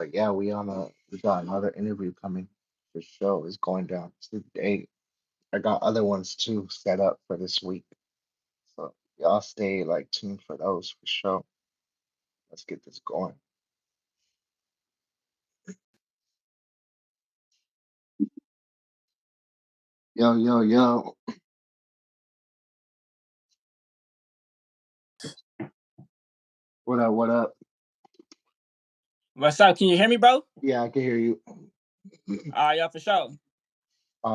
But yeah, we got another interview coming for sure. It's going down today. I got other ones too set up for this week. So y'all stay like tuned for those for sure. Let's get this going. Yo, yo, yo. What up, what up? What's up? Can you hear me, bro? Yeah, I can hear you. Yeah, for sure.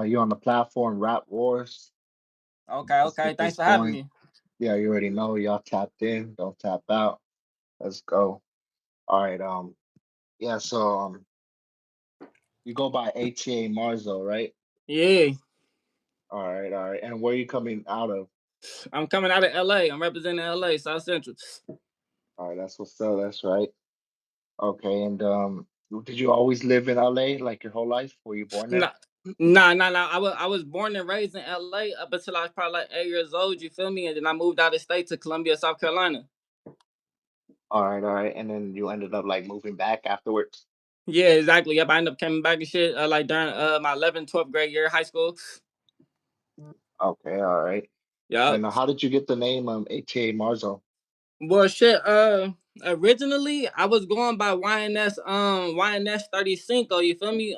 You on the platform Rap Wars. Okay, Let's okay. get Thanks this for having going. me. Yeah, you already know y'all tapped in. Don't tap out. Let's go. All right, yeah, so you go by ATA Marzo, right? Yeah, All right, all right. And where you coming out of? I'm coming out of LA. I'm representing LA, South Central. All right, that's what's up. That's right. Okay, and did you always live in LA like your whole life? Were you born there? Nah, nah. I was born and raised in LA up until I was probably like 8 years old. You feel me? And then I moved out of state to Columbia, South Carolina. All right. And then you ended up like moving back afterwards. Yeah, exactly. Yep, I ended up coming back and shit. Like during my 11th, 12th grade year of high school. Okay, all right. Yep. And how did you get the name ATA Marzo? Well, shit. Originally I was going by YNS 35. You feel me?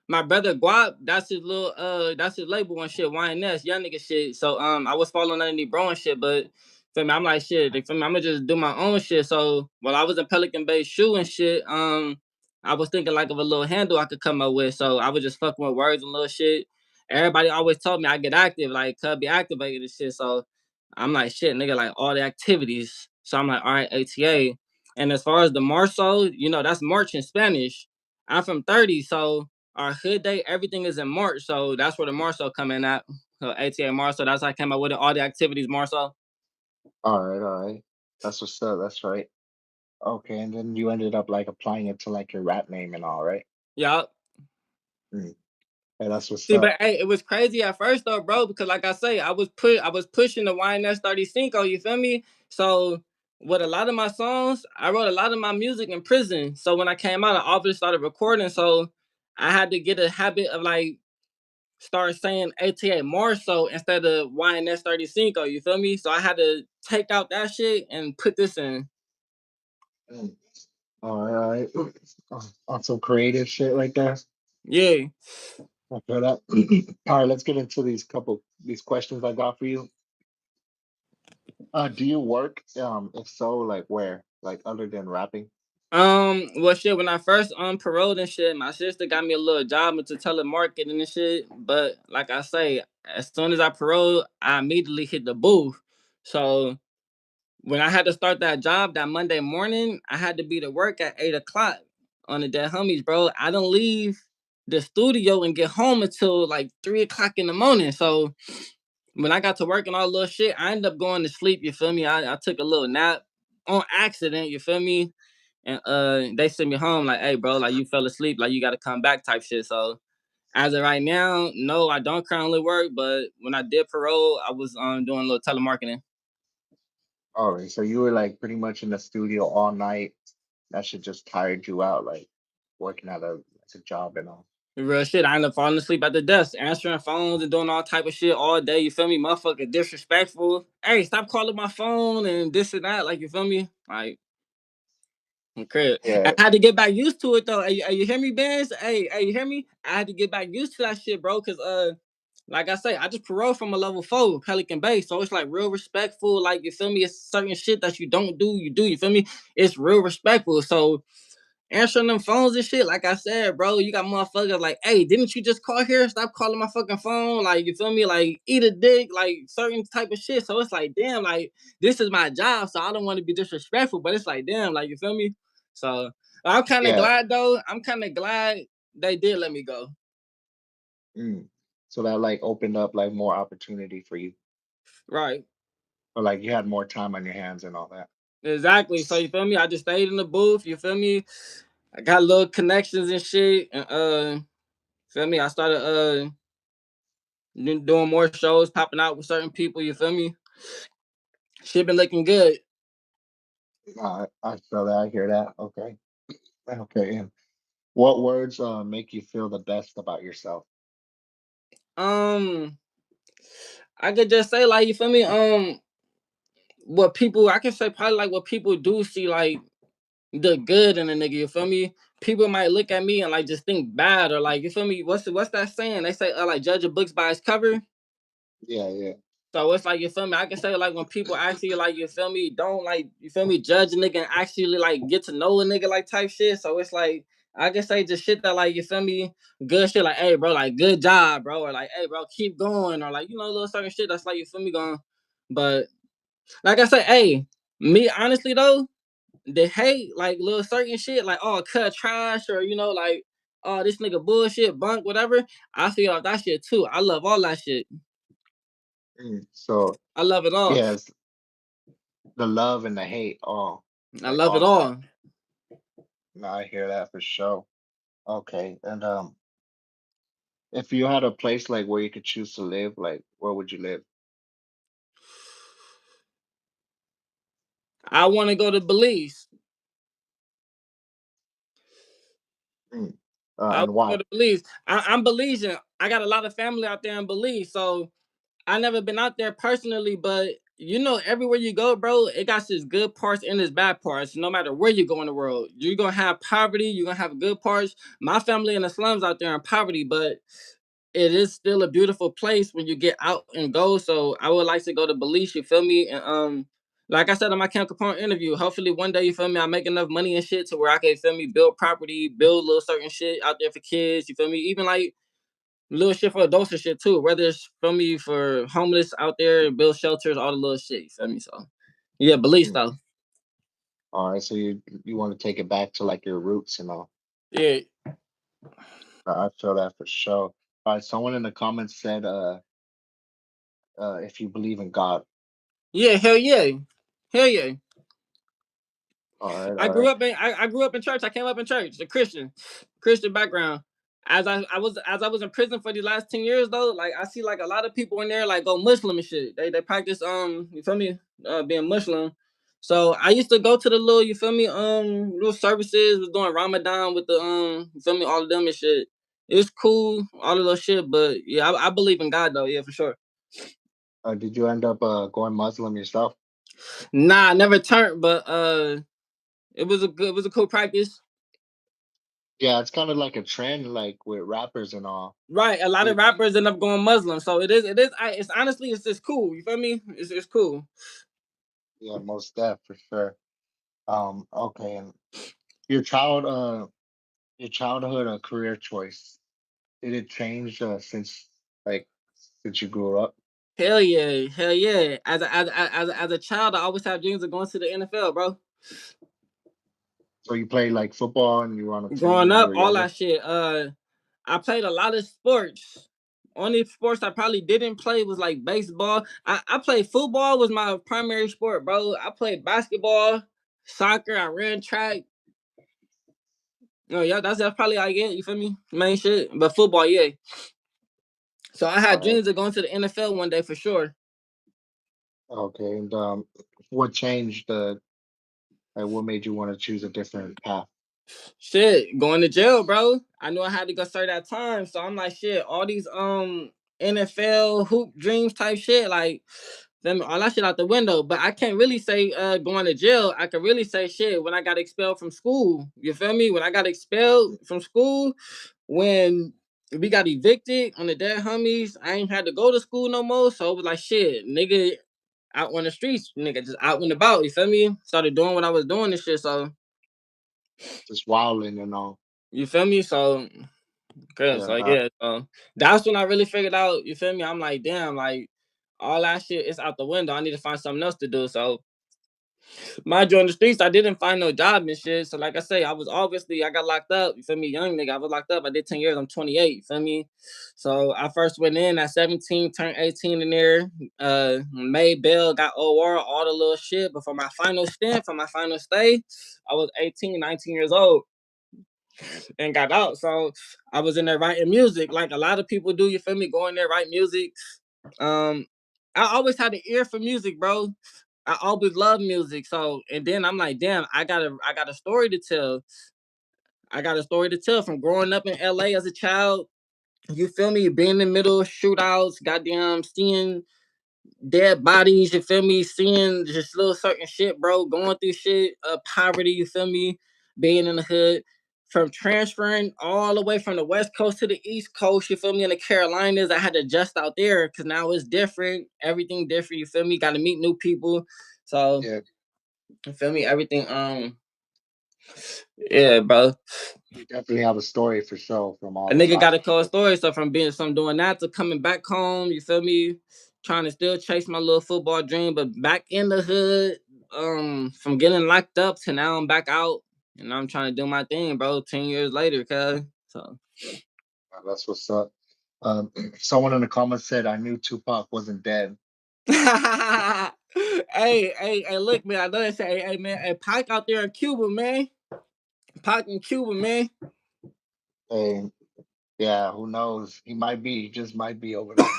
My brother Guap, that's his label and shit. YNS, young nigga shit. So I was following underneath bro and shit, but feel me? I'm like shit. Feel me? I'm gonna just do my own shit. So while I was in Pelican Bay shoe and shit, I was thinking like of a little handle I could come up with. So I was just fucking with words and little shit. Everybody always told me I get active, like could be activated and shit. So I'm like, shit, nigga, like all the activities. So I'm like, all right, ATA. And as far as the Marso, that's March in Spanish. I'm from 30, so our hood day, everything is in March. So that's where the Marso come in at. So ATA Marso, that's how I came up with it. All the activities Marso. All right. That's what's up. That's right. Okay, and then you ended up like applying it to like your rap name and all, right? Yup. Mm. Yeah, that's what's See, up. but hey, it was crazy at first though, bro, because like I say, I was pushing the YNS 35, you feel me? So with a lot of my songs, I wrote a lot of my music in prison. So when I came out, I obviously started recording. So I had to get a habit of like start saying ATA more so instead of YNS 35, you feel me? So I had to take out that shit and put this in. Mm. All right. On some creative shit like that. Yeah. I feel that. All right, let's get into these questions I got for you. Do you work? If so, like where? Like other than rapping? Well, shit. When I first paroled and shit, my sister got me a little job into telemarketing and shit. But like I say, as soon as I paroled, I immediately hit the booth. So when I had to start that job that Monday morning, I had to be to work at 8 o'clock on the dead homies, bro. I don't leave the studio and get home until like 3 o'clock in the morning. So when I got to work and all little shit, I ended up going to sleep. You feel me? I took a little nap on accident. You feel me? And they sent me home like, hey, bro, like you fell asleep, like you got to come back type shit. So as of right now, no, I don't currently work, but when I did parole, I was doing a little telemarketing. All right, so you were like pretty much in the studio all night. That shit just tired you out, like working at a job and all. Real shit. I ended up falling asleep at the desk, answering phones and doing all type of shit all day. You feel me? Motherfucker disrespectful. Hey, stop calling my phone and this and that. Like, you feel me? Like, okay. I Yeah. had to get back used to it though. Hey, you hear me, Benz? Hey, you hear me? I had to get back used to that shit, bro. Cause like I say, I just paroled from a level 4, Pelican Bay. So it's like real respectful. Like, you feel me? It's certain shit that you don't do, you do. You feel me? It's real respectful. So answering them phones and shit, like I said, bro, you got motherfuckers like, hey, didn't you just call here? Stop calling my fucking phone. Like, you feel me? Like, eat a dick, like certain type of shit. So it's like, damn, like, this is my job. So I don't want to be disrespectful, but it's like, damn, like, you feel me? So I'm kind of Yeah. glad though. I'm kind of glad they did let me go. Mm. So that like opened up like more opportunity for you, Right. or like you had more time on your hands and all that. Exactly. So you feel me? I just stayed in the booth. You feel me? I got little connections and shit. And feel me? I started doing more shows, popping out with certain people. You feel me? Shit been looking good. I feel that. I hear that. Okay. Okay. And what words make you feel the best about yourself? Um, I could just say like you feel me. What people I can say probably like what people do see like the good in a nigga. You feel me? People might look at me and like just think bad or like you feel me. What's that saying? They say like judge a book by its cover. Yeah, yeah. So it's like you feel me. I can say like when people actually like you feel me don't like you feel me judge a nigga and actually like get to know a nigga like type shit. So it's like I can say just shit that like you feel me good shit like hey bro like good job bro or like hey bro keep going or like you know little certain shit that's like you feel me going. But like I say hey me honestly though they hate like little certain shit like oh cut trash or you know like oh this nigga bullshit bunk whatever. I feel like that shit too. I love all that shit. So I love it all. yes, the love and the hate, all I like love it all of that. all. No, I hear that for sure. Okay. And if you had a place like where you could choose to live, like where would you live? I want to go to Belize. Mm. I want And to go why? to Belize. I'm Belizean. I got a lot of family out there in Belize, so I never been out there personally. But you know, everywhere you go, bro, it got its good parts and its bad parts. No matter where you go in the world, you're gonna have poverty. You're gonna have good parts. My family in the slums out there in poverty, but it is still a beautiful place when you get out and go. So I would like to go to Belize, you feel me? And like I said in my Camp Capone interview, hopefully one day you feel me, I make enough money and shit to where I can feel me build property, build little certain shit out there for kids, you feel me? Even like little shit for adults and shit too. Whether it's feel me for homeless out there, build shelters, all the little shit, you feel me? So yeah, Belize Mm. though. All right, so you want to take it back to like your roots and all. Yeah. I feel that for sure. All right, someone in the comments said, if you believe in God. Yeah, hell yeah. Hell yeah. All right, I all grew right. up in I grew up in church. I came up in church, a Christian background. As I was in prison for the last 10 years though, like I see like a lot of people in there like go Muslim and shit. They practice you feel me being Muslim. So I used to go to the little you feel me little services, was doing Ramadan with the you feel me all of them and shit. It's cool, all of those shit, but yeah, I believe in God though, yeah for sure. Did you end up going Muslim yourself? Nah, I never turned, but it was a cool practice. Yeah, it's kind of like a trend, like with rappers and all. Right, a lot of It- rappers end up going Muslim, so it's honestly it's just cool. You feel me? It's cool. yeah, most def for sure. Okay, and your child, your childhood career choice, did it change like since you grew up? Hell yeah, hell yeah. As a child, I always have dreams of going to the NFL, bro. So you played like football and you were on a team Growing when you up, were all younger? that shit. I played a lot of sports. Only sports I probably didn't play was like baseball. I played football was my primary sport, bro. I played basketball, soccer. I ran track. No, yeah, that's probably like it. You feel me? Main shit, but football, yeah. So I All had right. dreams of going to the NFL one day for sure. Okay, and what changed like what made you want to choose a different path? Shit, going to jail, bro. I knew I had to go serve that time. So I'm like, shit, all these NFL hoop dreams type shit, like them all that shit out the window. But I can't really say going to jail. I can really say shit when I got expelled from school. You feel me? When I got expelled from school, when we got evicted on the dead homies, I ain't had to go to school no more. So it was like shit, nigga out on the streets, nigga just out and about, you feel me? Started doing what I was doing and shit. So Just wilding and all. you feel me? So good. Yeah. So yeah, so that's when I really figured out, you feel me? I'm like, damn, like all that shit is out the window. I need to find something else to do. So mind you, on the streets, I didn't find no job and shit. So like I say, I got locked up. You feel me? Young nigga, I was locked up. I did 10 years. I'm 28. You feel me? So I first went in at 17, turned 18 in there. Made bail, got OR, all the little shit. But for my final stint, for my final stay, I was 18, 19 years old and got out. So I was in there writing music, like a lot of people do. You feel me? Go in there, write music. Um, I always had an ear for music, bro. I always loved music. So and then I'm like, damn, I got a story to tell. I got a story to tell from growing up in LA as a child. You feel me? Being in the middle of shootouts, goddamn seeing dead bodies, you feel me? Seeing just little certain shit, bro. Going through shit, poverty, you feel me? Being in the hood. From transferring all the way from the West Coast to the East Coast, you feel me? In the Carolinas, I had to adjust out there because now it's different. Everything different, you feel me? Got to meet new people. So, Yeah, you feel me? Everything, yeah, bro. you definitely have a story for sure from A all nigga that. got a cold story. So from doing that to coming back home, you feel me? Trying to still chase my little football dream, but back in the hood, from getting locked up to now I'm back out and I'm trying to do my thing, bro. 10 years later, cuz. So That's what's up. Someone in the comments said I knew Tupac wasn't dead. hey, look, man. I know they say, hey, man, hey, Pac out there in Cuba, man. Pac in Cuba, man. And yeah, who knows? He might be, he just might be over there.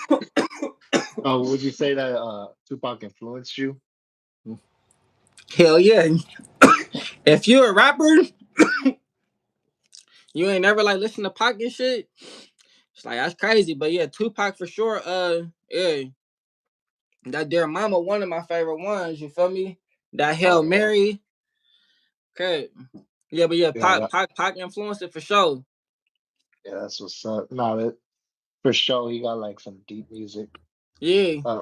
Oh, would you say that Tupac influenced you? Hell yeah. If you're a rapper, you ain't never like listen to Pac and shit. It's like that's crazy, but yeah, Tupac for sure. Yeah, that Dear Mama, one of my favorite ones. You feel me? That Oh Hail yeah, Mary. Okay, yeah, but yeah, yeah, Pac influenced it for sure. yeah. That's what's up. No, that for sure. He got like some deep music. Yeah, Uh,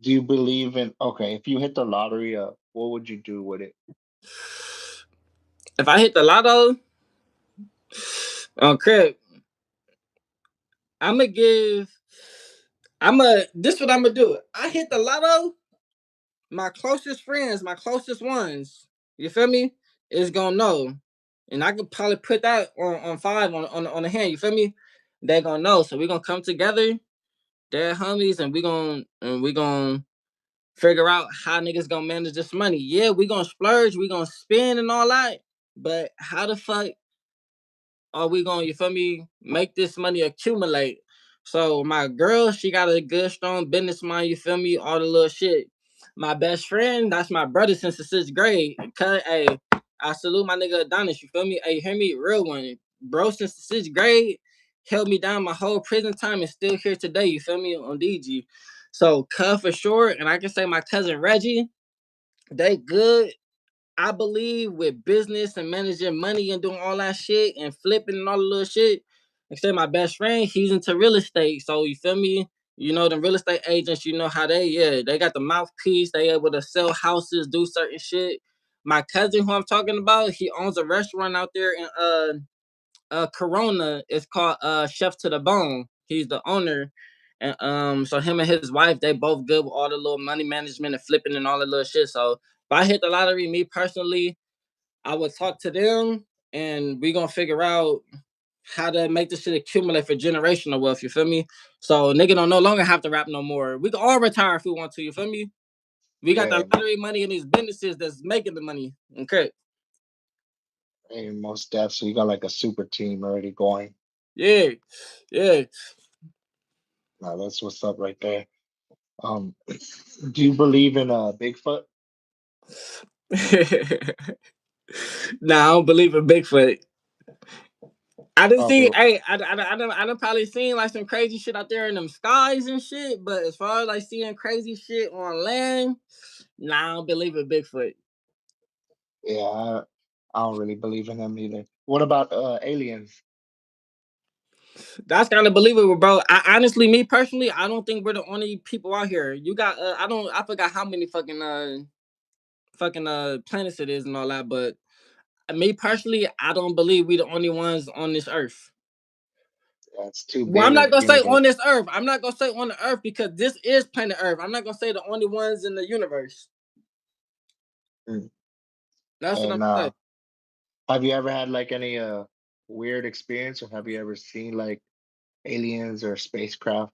do you believe in? Okay, if you hit the lottery, what would you do with it? if I hit the lotto, okay, I'm gonna give. This what I'm gonna do. I hit the lotto. My closest friends, my closest ones. You feel me? Is gonna know, and I could probably put that on five on the hand. You feel me? They gonna know. So we gonna come together. They're homies, and we gonna figure out how niggas gonna manage this money. Yeah, we gonna splurge, we gonna spend and all that. But how the fuck are we gonna, you feel me, make this money accumulate? So my girl, she got a good, strong business mind, you feel me, all the little shit. My best friend, that's my brother since the sixth grade. Cause hey, I salute my nigga Adonis, you feel me? Hey, hear me, real one. Bro, since the sixth grade, held me down my whole prison time and still here today, you feel me, on DG. So cut for sure, and I can say my cousin Reggie, they good. I believe with business and managing money and doing all that shit and flipping and all the little shit. Except my best friend, he's into real estate. So you feel me? You know, the real estate agents, you know how they got the mouthpiece, they able to sell houses, do certain shit. My cousin who I'm talking about, he owns a restaurant out there in Corona. It's called Chef to the Bone. He's the owner. And so him and his wife, they both good with all the little money management and flipping and all the little shit. So if I hit the lottery, me personally, I would talk to them and we gonna figure out how to make this shit accumulate for generational wealth. You feel me? So nigga don't no longer have to rap no more. We can all retire if we want to. You feel me? We got the Yeah, lottery money in these businesses that's making the money. Okay. and most definitely, so you got like a super team already going. Yeah. Yeah. Now that's what's up right there. Um, do you believe in Bigfoot? Nah, I don't believe in Bigfoot. I didn't Okay, see. Hey, I done probably seen like some crazy shit out there in them skies and shit. But as far as like seeing crazy shit on land, nah, I don't believe in Bigfoot. yeah, I don't really believe in them either. What about aliens? That's kind of believable, bro. I honestly, me personally, I don't think we're the only people out here. You got, I forgot how many fucking planets it is and all that. But me personally, I don't believe we the only ones on this earth. That's too Well, I'm big of not a gonna say on universe. this earth. I'm not gonna say on the earth because this is planet Earth. I'm not gonna say the only ones in the universe. Mm. That's what I'm And saying. have you ever had like any weird experience, or have you ever seen like aliens or spacecraft?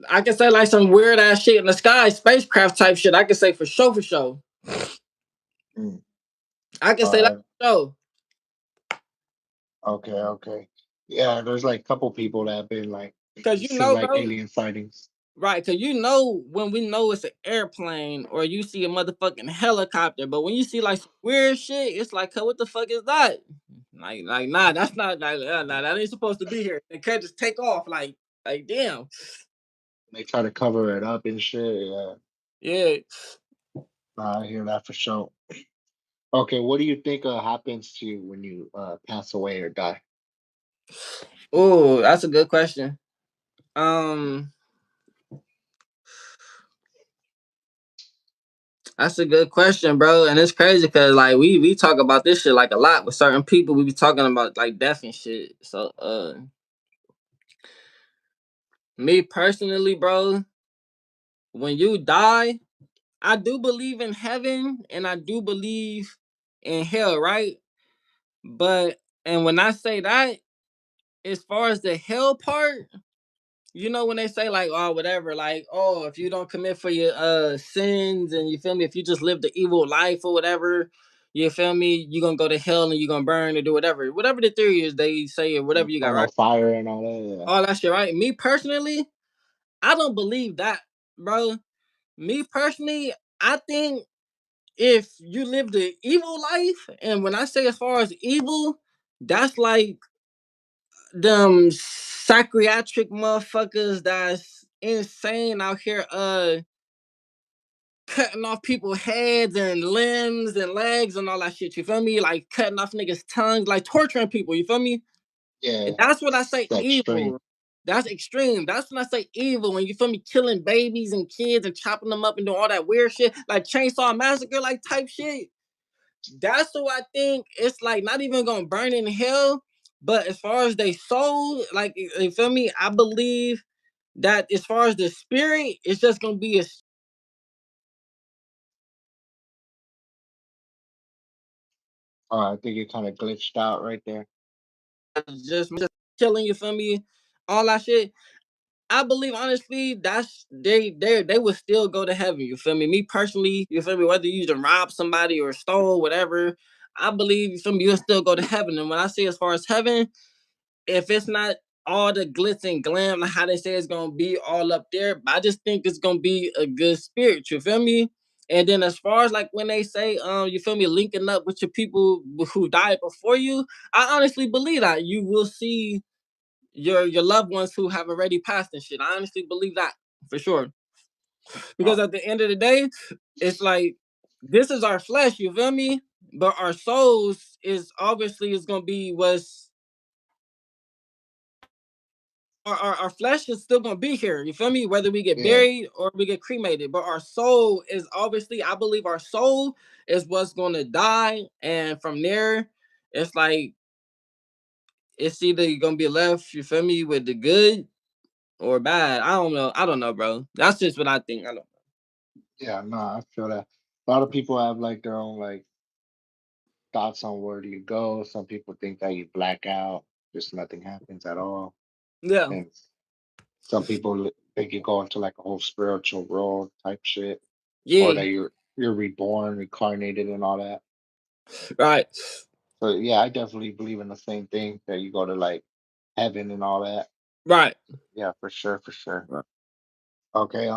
I can say like some weird ass shit in the sky, spacecraft type shit. I can say for sure, for sure. Mm. I can say like Uh, for sure. okay, okay. Yeah, there's like a couple people that have been like Cause you seen know, like bro, alien sightings. Right, cause you know when we know it's an airplane or you see a motherfucking helicopter, but when you see like some weird shit, it's like, "Huh, what the fuck is that?" Like, nah, that's not like, nah, that ain't supposed to be here. They can't just take off. Like, damn, They try to cover it up and shit. Yeah, yeah. nah, I hear that for sure. Okay, what do you think happens to you when you pass away or die? Oh, that's a good question. Um, that's a good question, bro. And it's crazy because like we talk about this shit like a lot with certain people. We be talking about like death and shit. So me personally, bro, when you die, I do believe in heaven and I do believe in hell, right? But and when I say that, as far as the hell part, you know when they say like, oh, whatever, like, oh, if you don't commit for your sins and you feel me, if you just live the evil life or whatever, you feel me, you're gonna go to hell and you're gonna burn or do whatever. Whatever the theory is they say or whatever you got, Oh no, right? fire and all that. Yeah, All that shit, right? Me personally, I don't believe that, bro. Me personally, I think if you live the evil life, and when I say as far as evil, that's like them psychiatric motherfuckers that's insane out here cutting off people's heads and limbs and legs and all that shit. You feel me? Like cutting off niggas' tongues, like torturing people, you feel me? yeah, That's what I it's say extreme. evil. That's extreme. That's when I say evil. When you feel me killing babies and kids and chopping them up and doing all that weird shit, like chainsaw massacre, like type shit. That's who I think it's like not even gonna burn in hell. But as far as they soul, like you feel me, I believe that as far as the spirit, it's just gonna be a I think it kind of glitched out right there. just killing. You feel me? All that shit. I believe honestly, that's they would still go to heaven. You feel me? Me personally, you feel me? Whether you just rob somebody or stole, whatever, I believe you feel me. You'll still go to heaven. And when I say as far as heaven, if it's not all the glitz and glam, like how they say it's gonna be all up there, but I just think it's gonna be a good spirit. You feel me? And then as far as like when they say, you feel me, linking up with your people who died before you, I honestly believe that you will see your loved ones who have already passed and shit. I honestly believe that for sure. Uh, Because at the end of the day, it's like this is our flesh, you feel me? But our souls is obviously is gonna be what's our flesh is still gonna be here. You feel me? Whether we get yeah, buried or we get cremated, but our soul is obviously. I believe our soul is what's gonna die, and from there, it's like it's either you're gonna be left. You feel me with the good or bad. I don't know. I don't know, bro. That's just what I think. I don't. yeah. No, I feel that. A lot of people have like their own like thoughts on where do you go. Some people think that you black out, just nothing happens at all, Yeah. and some people think you go into like a whole spiritual world type shit, or Yeah. that you're reborn, reincarnated, and all that. Right. So yeah, I definitely believe in the same thing that you go to like heaven and all that. Right. Yeah, for sure, for sure. Right. Okay,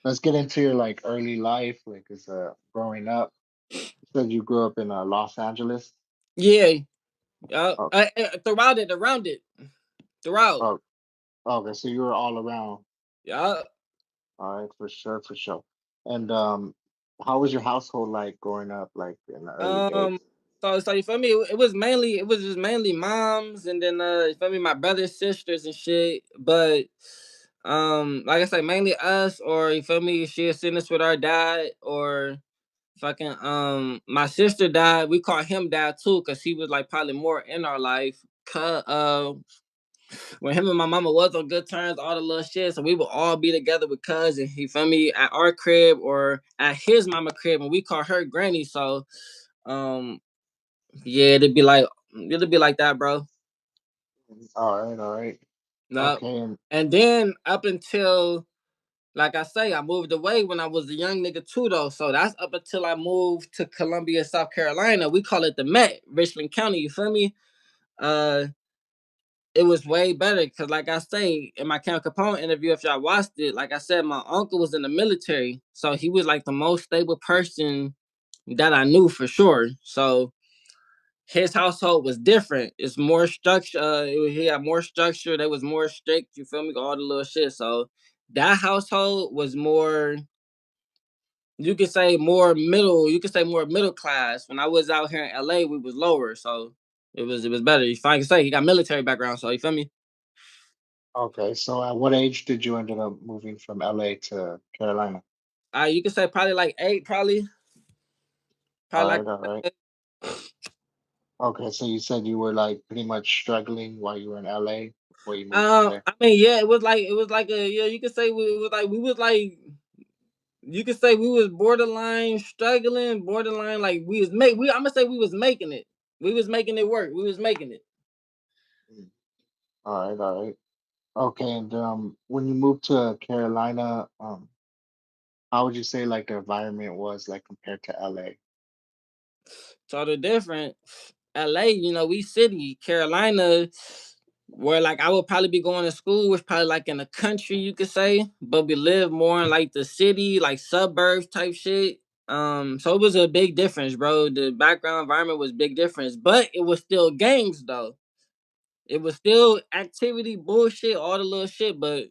let's get into your like early life, like as growing up. You said you grew up in Los Angeles. Yeah. Yeah. Oh, Throughout it, around it, throughout. oh, okay, so you were all around. Yeah. All right, for sure, for sure. And how was your household like growing up, like in the early days? Um. So you feel me? It was just mainly moms, and then you feel me, my brothers, sisters, and shit. But like I said, mainly us, or you feel me? She seen us with our dad, or fucking my sister died. We call him dad too, cause he was like probably more in our life. When him and my mama was on good terms, all the little shit. So we would all be together with cousins. He feel me at our crib or at his mama crib, and we call her granny. So, um, yeah, it'd be like that, bro. All right, all right. No, Okay, and and then up until like I say, I moved away when I was a young nigga too, though. So that's up until I moved to Columbia, South Carolina. We call it the Met, Richland County. You feel me? Uh, it was way better because, like I say in my Cam Capone interview, if y'all watched it, like I said, my uncle was in the military, so he was like the most stable person that I knew for sure. So his household was different. It's more structure. He had more structure. They was more strict. You feel me? All the little shit. So that household was more. You could say more middle. You could say more middle class. When I was out here in LA, we was lower. So it was better. You can say he got military background. So you feel me? Okay, so at what age did you ended up moving from LA to Carolina? You could say probably like eight. Probably All like. right, all right. Okay, so you said you were like pretty much struggling while you were in LA before you moved over there. I mean, yeah, it was like a yeah. You could say we was like you could say we was borderline struggling, borderline like we was make we I'm gonna say we was making it. We was making it work. We was making it. Mm. All right, all right. Okay, and when you moved to Carolina, how would you say like the environment was like compared to LA? Total different. LA, we city. Carolina, where like I would probably be going to school was probably like in the country, you could say, but we live more in like the city, like suburbs type shit. So it was a big difference, bro. The background environment was big difference, but it was still gangs though. It was still activity, bullshit, all the little shit, but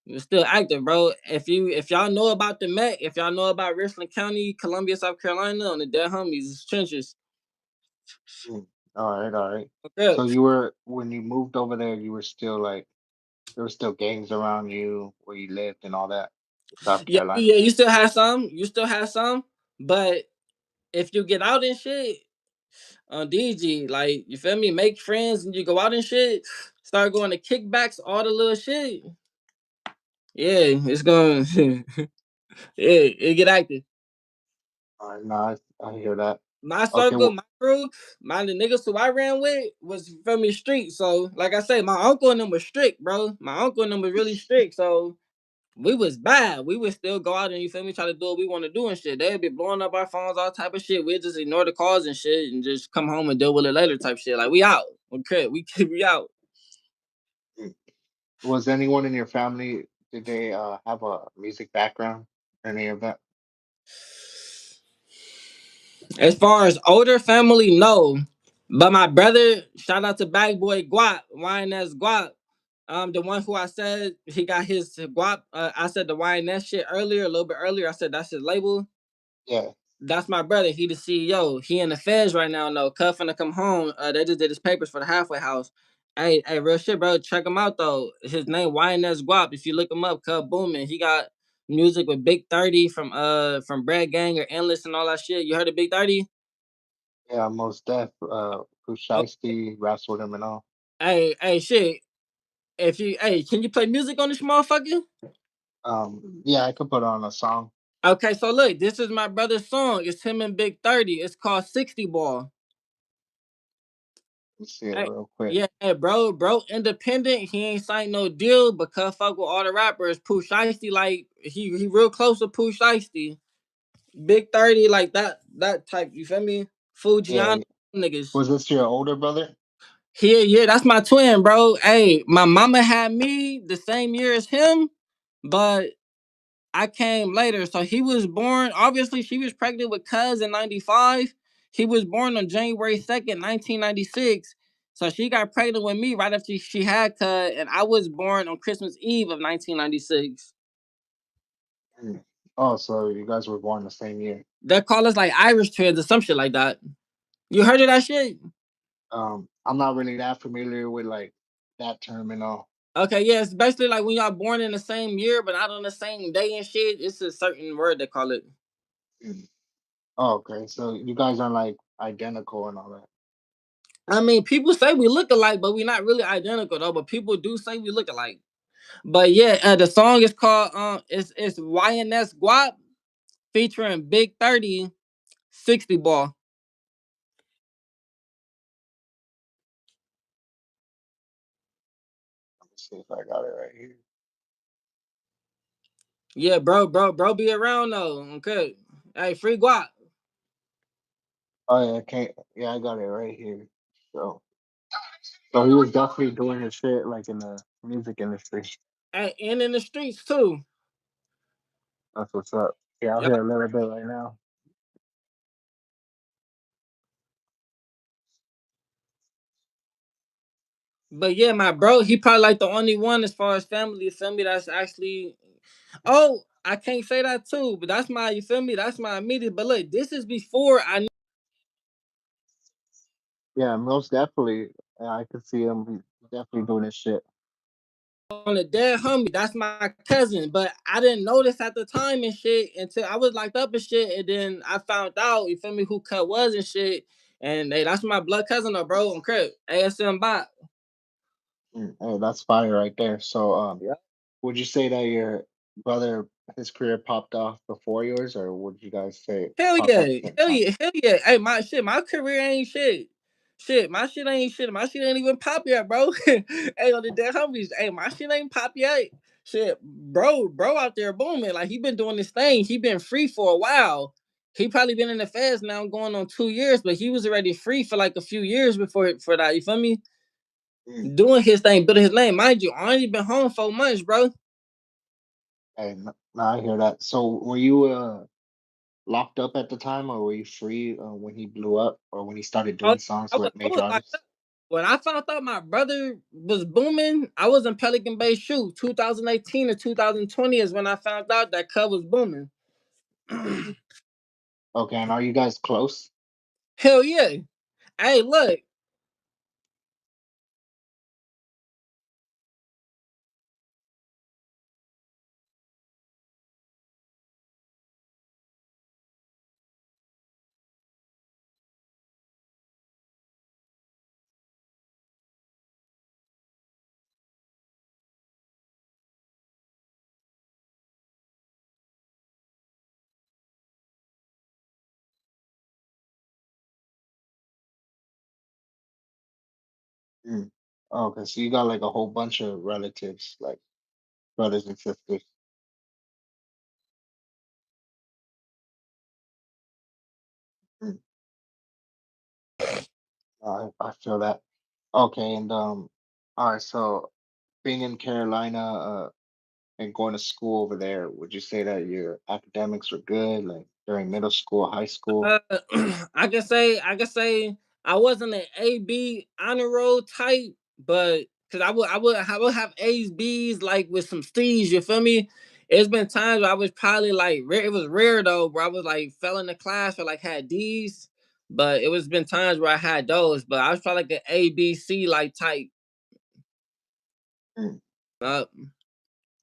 it was still active, bro. If y'all know about the Met, if y'all know about Richland County, Columbia, South Carolina, on the dead homies, trenches. Mm. All right, all right. Okay. So you were when you moved over there, you were still like there were still gangs around you where you lived and all that in South Yeah, Carolina. yeah, you still have some. You still have some. But if you get out and shit on DG, like you feel me, make friends and you go out and shit, start going to kickbacks, all the little shit. Yeah, it's going. Yeah, it get active. All right, no, I hear that. My Okay, circle, my crew, the niggas who I ran with was from the street. So, like I say, my uncle and them was strict, bro. My uncle and them was really strict. So we was bad. We would still go out and you feel me, try to do what we want to do and shit. They'd be blowing up our phones, all type of shit. We'd just ignore the calls and shit and just come home and deal with it later type shit. Like we out. Okay, we out. mm. Was anyone in your family, did they have a music background? Any of that? As far as older family, no. But my brother, shout out to Bag Boy Guap, YNS Guap. The one who I said he got his Guap. I said the YNS shit earlier, a little bit earlier. I said that's his label. Yeah, That's my brother. He the CEO. He in the feds right now. No, Cuff finna come home. They just did his papers for the halfway house. Hey, real shit, bro. Check him out though. His name YNS Guap. If you look him up, Cuff booming. He got music with Big 30 from Brad Gang or Endless and all that shit. You heard of Big 30? yeah, most def. Pooh Oh, Shiesty, raps with him and all. hey, shit. Can you play music on this motherfucker? Yeah, I could put on a song. Okay, so look, this is my brother's song. It's him and Big 30. It's called 60 Ball. Let's see it Hey, real quick. yeah, hey, bro, independent. He ain't signed no deal, but cuz fuck with all the rappers. Pooh Shiesty, like he real close to Pooh Shiesty. Big 30, like that type. You feel me? Yeah, Fujiano niggas. was this your older brother? Yeah, that's my twin, bro. Hey, my mama had me the same year as him, but I came later. So he was born, obviously, she was pregnant with Cuz in 95. He was born on January 2nd, 1996. So she got pregnant with me right after she had Cuz, and I was born on Christmas Eve of 1996. Mm. Oh, so you guys were born the same year. They call us like Irish twins or some shit like that. You heard of that shit? I'm not really that familiar with like that term and all. Okay, yeah, it's basically like when y'all born in the same year, but not on the same day and shit. It's a certain word they call it. Mm. Oh, okay, so you guys are like identical and all that. I mean, people say we look alike, but we're not really identical though. But people do say we look alike. But yeah, the song is called it's YNS Guap featuring Big 30 60 Ball. Let me see if I got it right here. Yeah, bro, be around though. Okay. Hey, free Guap. Oh yeah, okay. Yeah, I got it right here. So So he was definitely doing his shit like in the music industry. And in the streets too. That's what's up. Yeah, I'll Yeah. hear a little bit right now. But yeah, my bro, he probably like the only one as far as family, you feel me, that's actually. Oh, I can't say that too, but that's my, you feel me, that's my immediate. But look, this is before I knew Yeah, most definitely. Yeah, I could see him. He's definitely doing his shit. on a dead homie. That's my cousin, but I didn't notice at the time and shit until I was locked up and shit, and then I found out, you feel me, who Cut was and shit. And hey, that's my blood cousin, though, bro, on Crip, ASM bot. Hey, that's fire right there. So, Yeah. would you say that your brother, his career popped off before yours, or would you guys say it Hell popped at yeah, the same hell time? yeah, hell yeah. Hey, my shit, my career ain't shit. Shit, my shit ain't shit. My shit ain't even pop yet, bro. Hey, on the dead homies. Hey, my shit ain't pop yet. Shit, bro out there booming. Like he been doing this thing. He been free for a while. He probably been in the feds now going on 2 years, but he was already free for like a few years before for that. You feel me? Mm. Doing his thing, building his name. Mind you, I only been home 4 months, bro. Hey, no, I hear that. So, were you locked up at the time, or were you free when he blew up, or when he started I, doing songs I was, with I major was like, artists? when I found out my brother was booming, I was in Pelican Bay shoot. 2018 or 2020 is when I found out that Cub was booming. Okay, and are you guys close? Hell yeah. Hey, look. Mm. Okay, so you got like a whole bunch of relatives, like brothers and sisters. Mm. I feel that. Okay, and all right. So being in Carolina, and going to school over there, would you say that your academics were good, like during middle school, high school? Uh, I can say I wasn't an A B honor roll type, but because I would have A's B's like with some C's. You feel me? It's been times where I was probably like rare. It was rare though, where I was like fell in the class or like had D's. But it was been times where I had those. But I was probably like an A B C like type. Mm. Uh,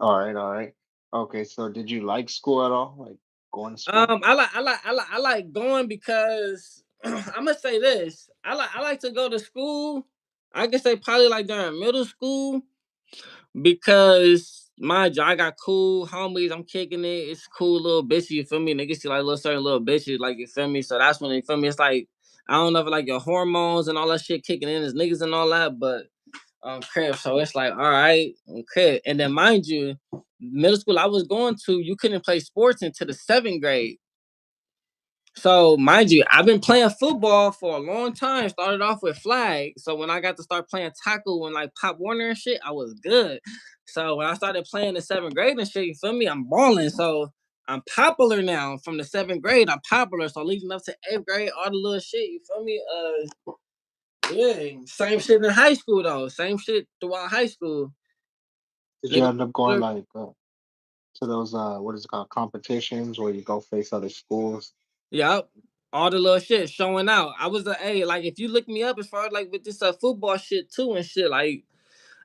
All right, all right. Okay, so did you like school at all? Like going to school? I like going because I'm gonna say this. I like to go to school. I can say probably like during middle school because I got cool homies. I'm kicking it. It's cool little bitches. You feel me? Niggas see like little certain little bitches. Like you feel me? So that's when you feel me. It's like I don't know if like your hormones and all that shit kicking in as niggas and all that, but crib. So it's like, all right, crib. And then mind you, middle school I was going to, you couldn't play sports until the 7th grade. So mind you, I've been playing football for a long time. Started off with flag. So when I got to start playing tackle and like Pop Warner and shit, I was good. So when I started playing the 7th grade and shit, you feel me? I'm balling. So I'm popular now. From the 7th grade, I'm popular. So leading up to 8th grade, all the little shit, you feel me? Yeah, same shit in high school though. Same shit throughout high school. Did you Nigga, end up going like to those what is it called, competitions where you go face other schools? yep. All the little shit showing out. I was a hey, like if you look me up as far as like with this football shit too and shit, like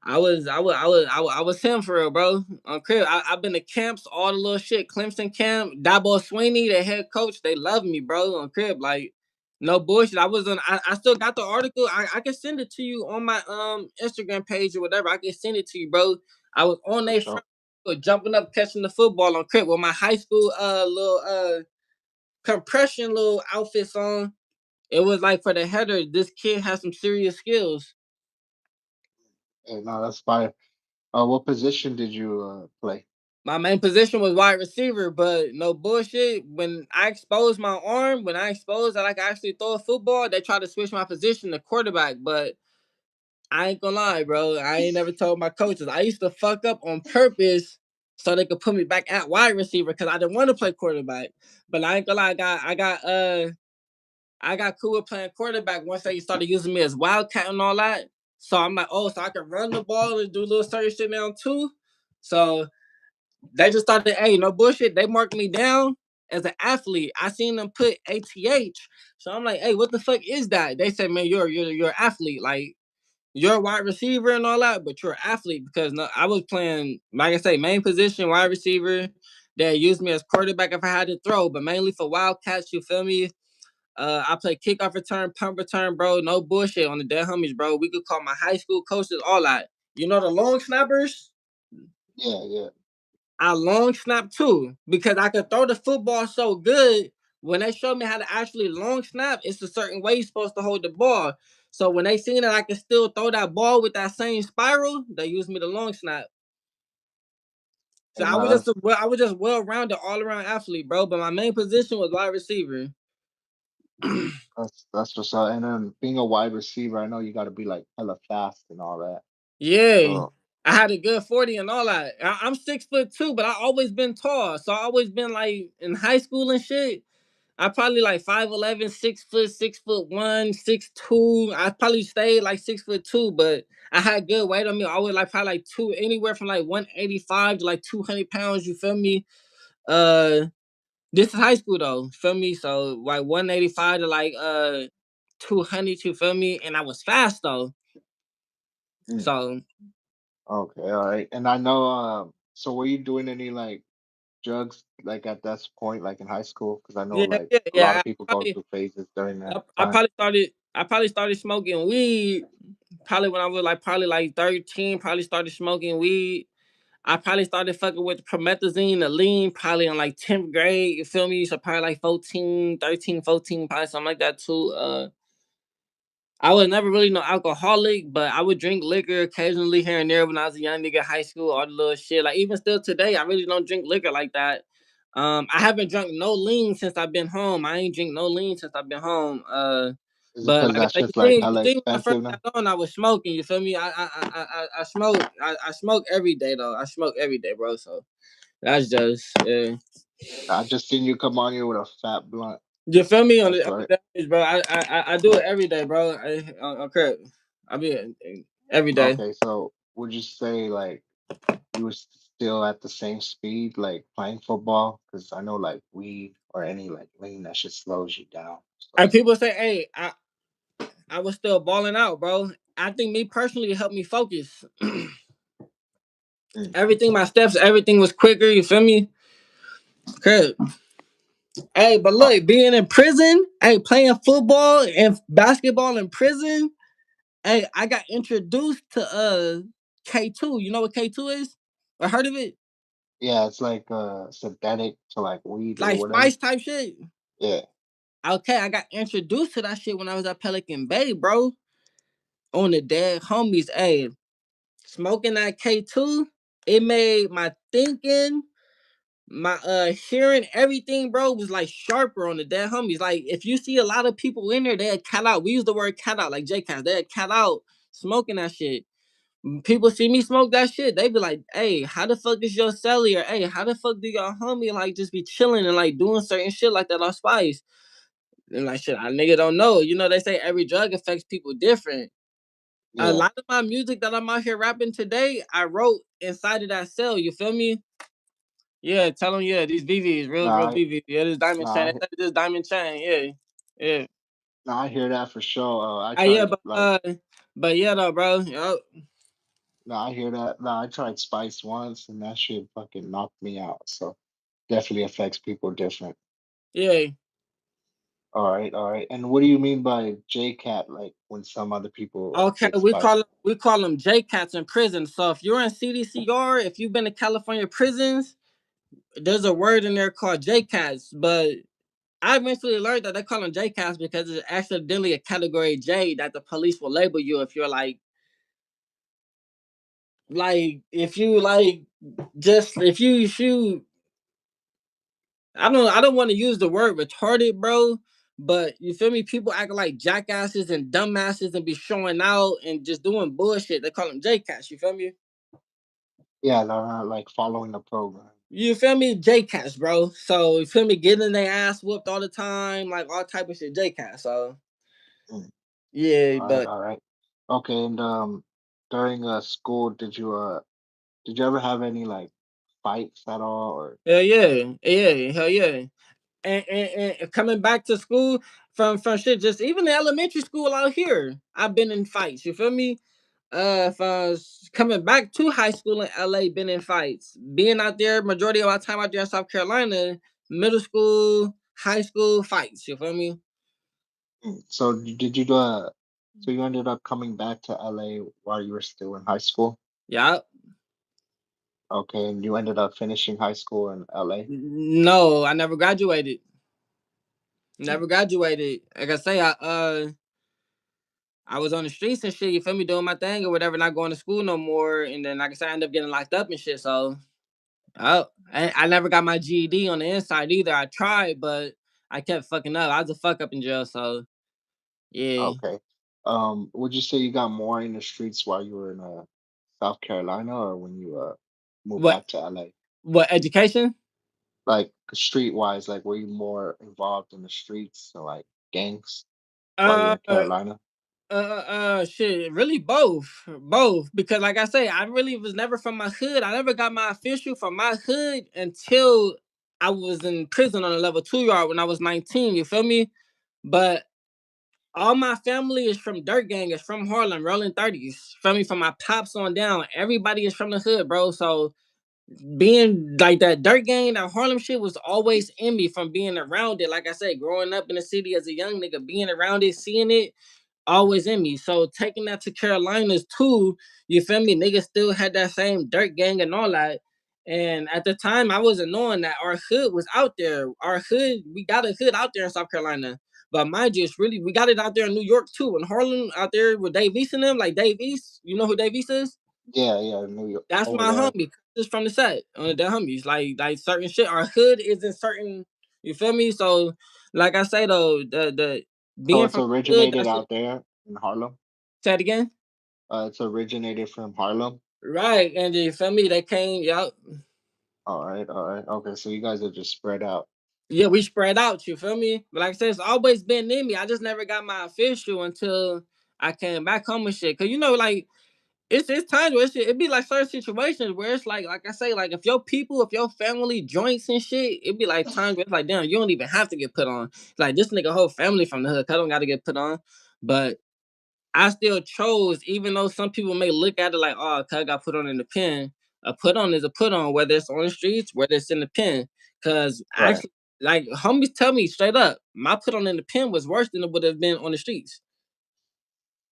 I was him for real, bro. On crib, I've been to camps, all the little shit. Clemson camp, Dabo Sweeney, the head coach, they love me, bro. On crib, like no bullshit. I still got the article. I can send it to you on my Instagram page or whatever. I can send it to you, bro. I was on For their sure. front, jumping up, catching the football on crib with my high school little compression little outfits on. It was like for the header. This kid has some serious skills. Hey, no, that's fire. What position did you play? My main position was wide receiver, but no bullshit. When I exposed my arm, when I exposed that I could actually throw a football, they tried to switch my position to quarterback. But I ain't gonna lie, bro. I ain't never told my coaches. I used to fuck up on purpose so they could put me back at wide receiver because I didn't want to play quarterback. But I ain't gonna lie, I got cool with playing quarterback once they started using me as wildcat and all that. So I'm like, oh, so I can run the ball and do a little certain shit now too. So they just started, hey, no bullshit. They marked me down as an athlete. I seen them put ATH. So I'm like, hey, what the fuck is that? They said, man, you're an athlete. Like you're a wide receiver and all that, but you're an athlete because no, I was playing, like I say, main position, wide receiver. They used me as quarterback if I had to throw, but mainly for wildcats, you feel me? I play kickoff return, punt return, bro. No bullshit on the dead homies, bro. We could call my high school coaches, all that. You know the long snappers? Yeah, yeah. I long snap too because I could throw the football so good. When they showed me how to actually long snap, it's a certain way you're supposed to hold the ball. So when they seen that I could still throw that ball with that same spiral, they used me to long snap. So And now I was just well rounded all around athlete, bro. But my main position was wide receiver. that's what's up. And then being a wide receiver, I know you got to be like hella fast and all that. Yeah. So I had a good 40 and all that. I'm 6'2", but I always been tall. So I always been like in high school and shit. I probably like 5'11", 6 foot, 6'1", 6'2". I probably stayed like 6'2", but I had good weight on me. I was like probably like two anywhere from like 185 to like 200 pounds. You feel me? Uh, this is high school though. Feel me? So like 185 to like 200. You feel me? And I was fast though. mm, So okay, all right. And I know so were you doing any like drugs like at that point, like in high school? Because I know yeah, like yeah, a lot yeah. of people go through phases during that I time. probably started. I probably started smoking weed. Probably when I was like probably like 13. Probably started smoking weed. I probably started fucking with promethazine, the lean, probably in like 10th grade. You feel me? So probably like 14, 13, 14, probably something like that too. I was never really no alcoholic, but I would drink liquor occasionally here and there when I was a young nigga, high school, all the little shit. Like even still today, I really don't drink liquor like that. I haven't drunk no lean since I've been home. I ain't drink no lean since I've been home. Is it But because like I that say, shit's like you hella see when I first expensive now? got on, I was smoking. You feel me? I smoke. I smoke every day though. I smoke every day, bro. So that's just I just seen you come on here with a fat blunt. you feel me That's on right. the page, bro. I do it every day, bro. On crib. I be every day. Okay, so would you say like you were still at the same speed, like playing football? Because I know like weed or any like lean that shit slows you down. So And people say, "Hey, I was still balling out, bro." I think me personally it helped me focus. mm, Everything, my steps, everything was quicker. You feel me? Crib. Hey, but uh, look, being in prison, hey, playing football and basketball in prison. Hey, I got introduced to K2. You know what K2 is? I heard of it? yeah, it's like synthetic to like weed or Like whatever. spice type shit. Yeah, Okay, I got introduced to that shit when I was at Pelican Bay, bro. On the dead homies. Hey, smoking that K2, it made my thinking, my hearing, everything, bro, was like sharper on the dead homies. Like if you see a lot of people in there, they'll cat out. We use the word cat out, like J Cats, they'll cat out smoking that shit. People see me smoke that shit, they be like, "Hey, how the fuck is your celly?" Or, "Hey, how the fuck do your homie like just be chilling and like doing certain shit like that on Spice?" And like shit, I nigga don't know. You know, they say every drug affects people different. A yeah. lot of my music that I'm out here rapping today, I wrote inside of that cell. You feel me? Yeah, tell them, yeah, these VVs, real Nah, VVs. Yeah, this diamond nah, chain. This diamond chain. Yeah, yeah. nah, I hear that for sure. I Yeah, tried like, but yeah, though, bro. Yo, nah, I hear that. Nah, I tried Spice once, and that shit fucking knocked me out. So definitely affects people different. yeah. All right, all right. And what do you mean by JCat? Like when some other people Okay, take Spice? we call them J cats in prison. So if you're in CDCR, if you've been to California prisons, there's a word in there called J cats. But I eventually learned that they call them J cats because it's accidentally a category J that the police will label you if you're like if you like just if you I don't want to use the word retarded, bro, But you feel me? People acting like jackasses and dumbasses and be showing out and just doing bullshit. They call them J-Cats. You feel me? Yeah, they're not like following the program. You feel me? J-Cats, bro. So you feel me? Getting their ass whooped all the time, like all type of shit. J-Cats. So Mm. yeah, All right, but all right. Okay, and during school, did you ever have any like fights at all, or hell yeah, yeah, hell yeah. And coming back to school from shit, just even the elementary school out here, I've been in fights. You feel me? From coming back to high school in LA, been in fights. Being out there, majority of my time out there in South Carolina, middle school, high school fights. You feel me? so did you so you ended up coming back to LA while you were still in high school? Yeah. Okay, and you ended up finishing high school in LA? No, I never graduated. Mm. Never graduated. Like I say, I was on the streets and shit. You feel me? Doing my thing or whatever, not going to school no more. And then, like I said, I ended up getting locked up and shit. So oh, I never got my GED on the inside either. I tried, but I kept fucking up. I was a fuck up in jail, so yeah. Okay. Would you say you got more in the streets while you were in South Carolina, or when you moved What back to LA? what education? Like streetwise, like were you more involved in the streets, so like gangs while you were Uh, in Carolina? shit, really both. Because like I say, I really was never from my hood. I never got my official from my hood until I was in prison on a level 2 yard when I was 19. You feel me? But all my family is from Dirt Gang, is from Harlem, rolling 30s. Feel me? From my pops on down. Everybody is from the hood, bro. So being like that Dirt Gang, that Harlem shit was always in me from being around it. Like I said, growing up in the city as a young nigga, being around it, seeing it, always in me. So taking that to Carolinas too, you feel me? Niggas still had that same Dirt Gang and all that. And at the time, I wasn't knowing that our hood was out there. Our hood, we got a hood out there in South Carolina. But mind you, it's really, we got it out there in New York too, in Harlem, out there with Dave East and them, like Dave East. You know who Dave East is? Yeah, yeah, New York That's over my there. homie. Just from the set on the homies. Like certain shit. Our hood is in certain. You feel me? So like I say though, the So being it's from the hood, originated that shit. out there in Harlem. Say it again. It's originated from Harlem. Right, and you feel me? They came. Yup. All right, all right. Okay, so you guys are just spread out. Yeah, we spread out. You feel me? But like I said, it's always been in me. I just never got my official until I came back home and shit. Cause you know, like it's times where it be like certain situations where it's like I say, like if your people, if your family joints and shit, it be like times where it's like, damn, you don't even have to get put on. Like this nigga whole family from the hood, I don't gotta get put on. But I still chose, even though some people may look at it like, oh, cuz got put on in the pen. A put on is a put on, whether it's on the streets, whether it's in the pen. Cause Right. actually, like homies tell me straight up, my put on in the pen was worse than it would have been on the streets.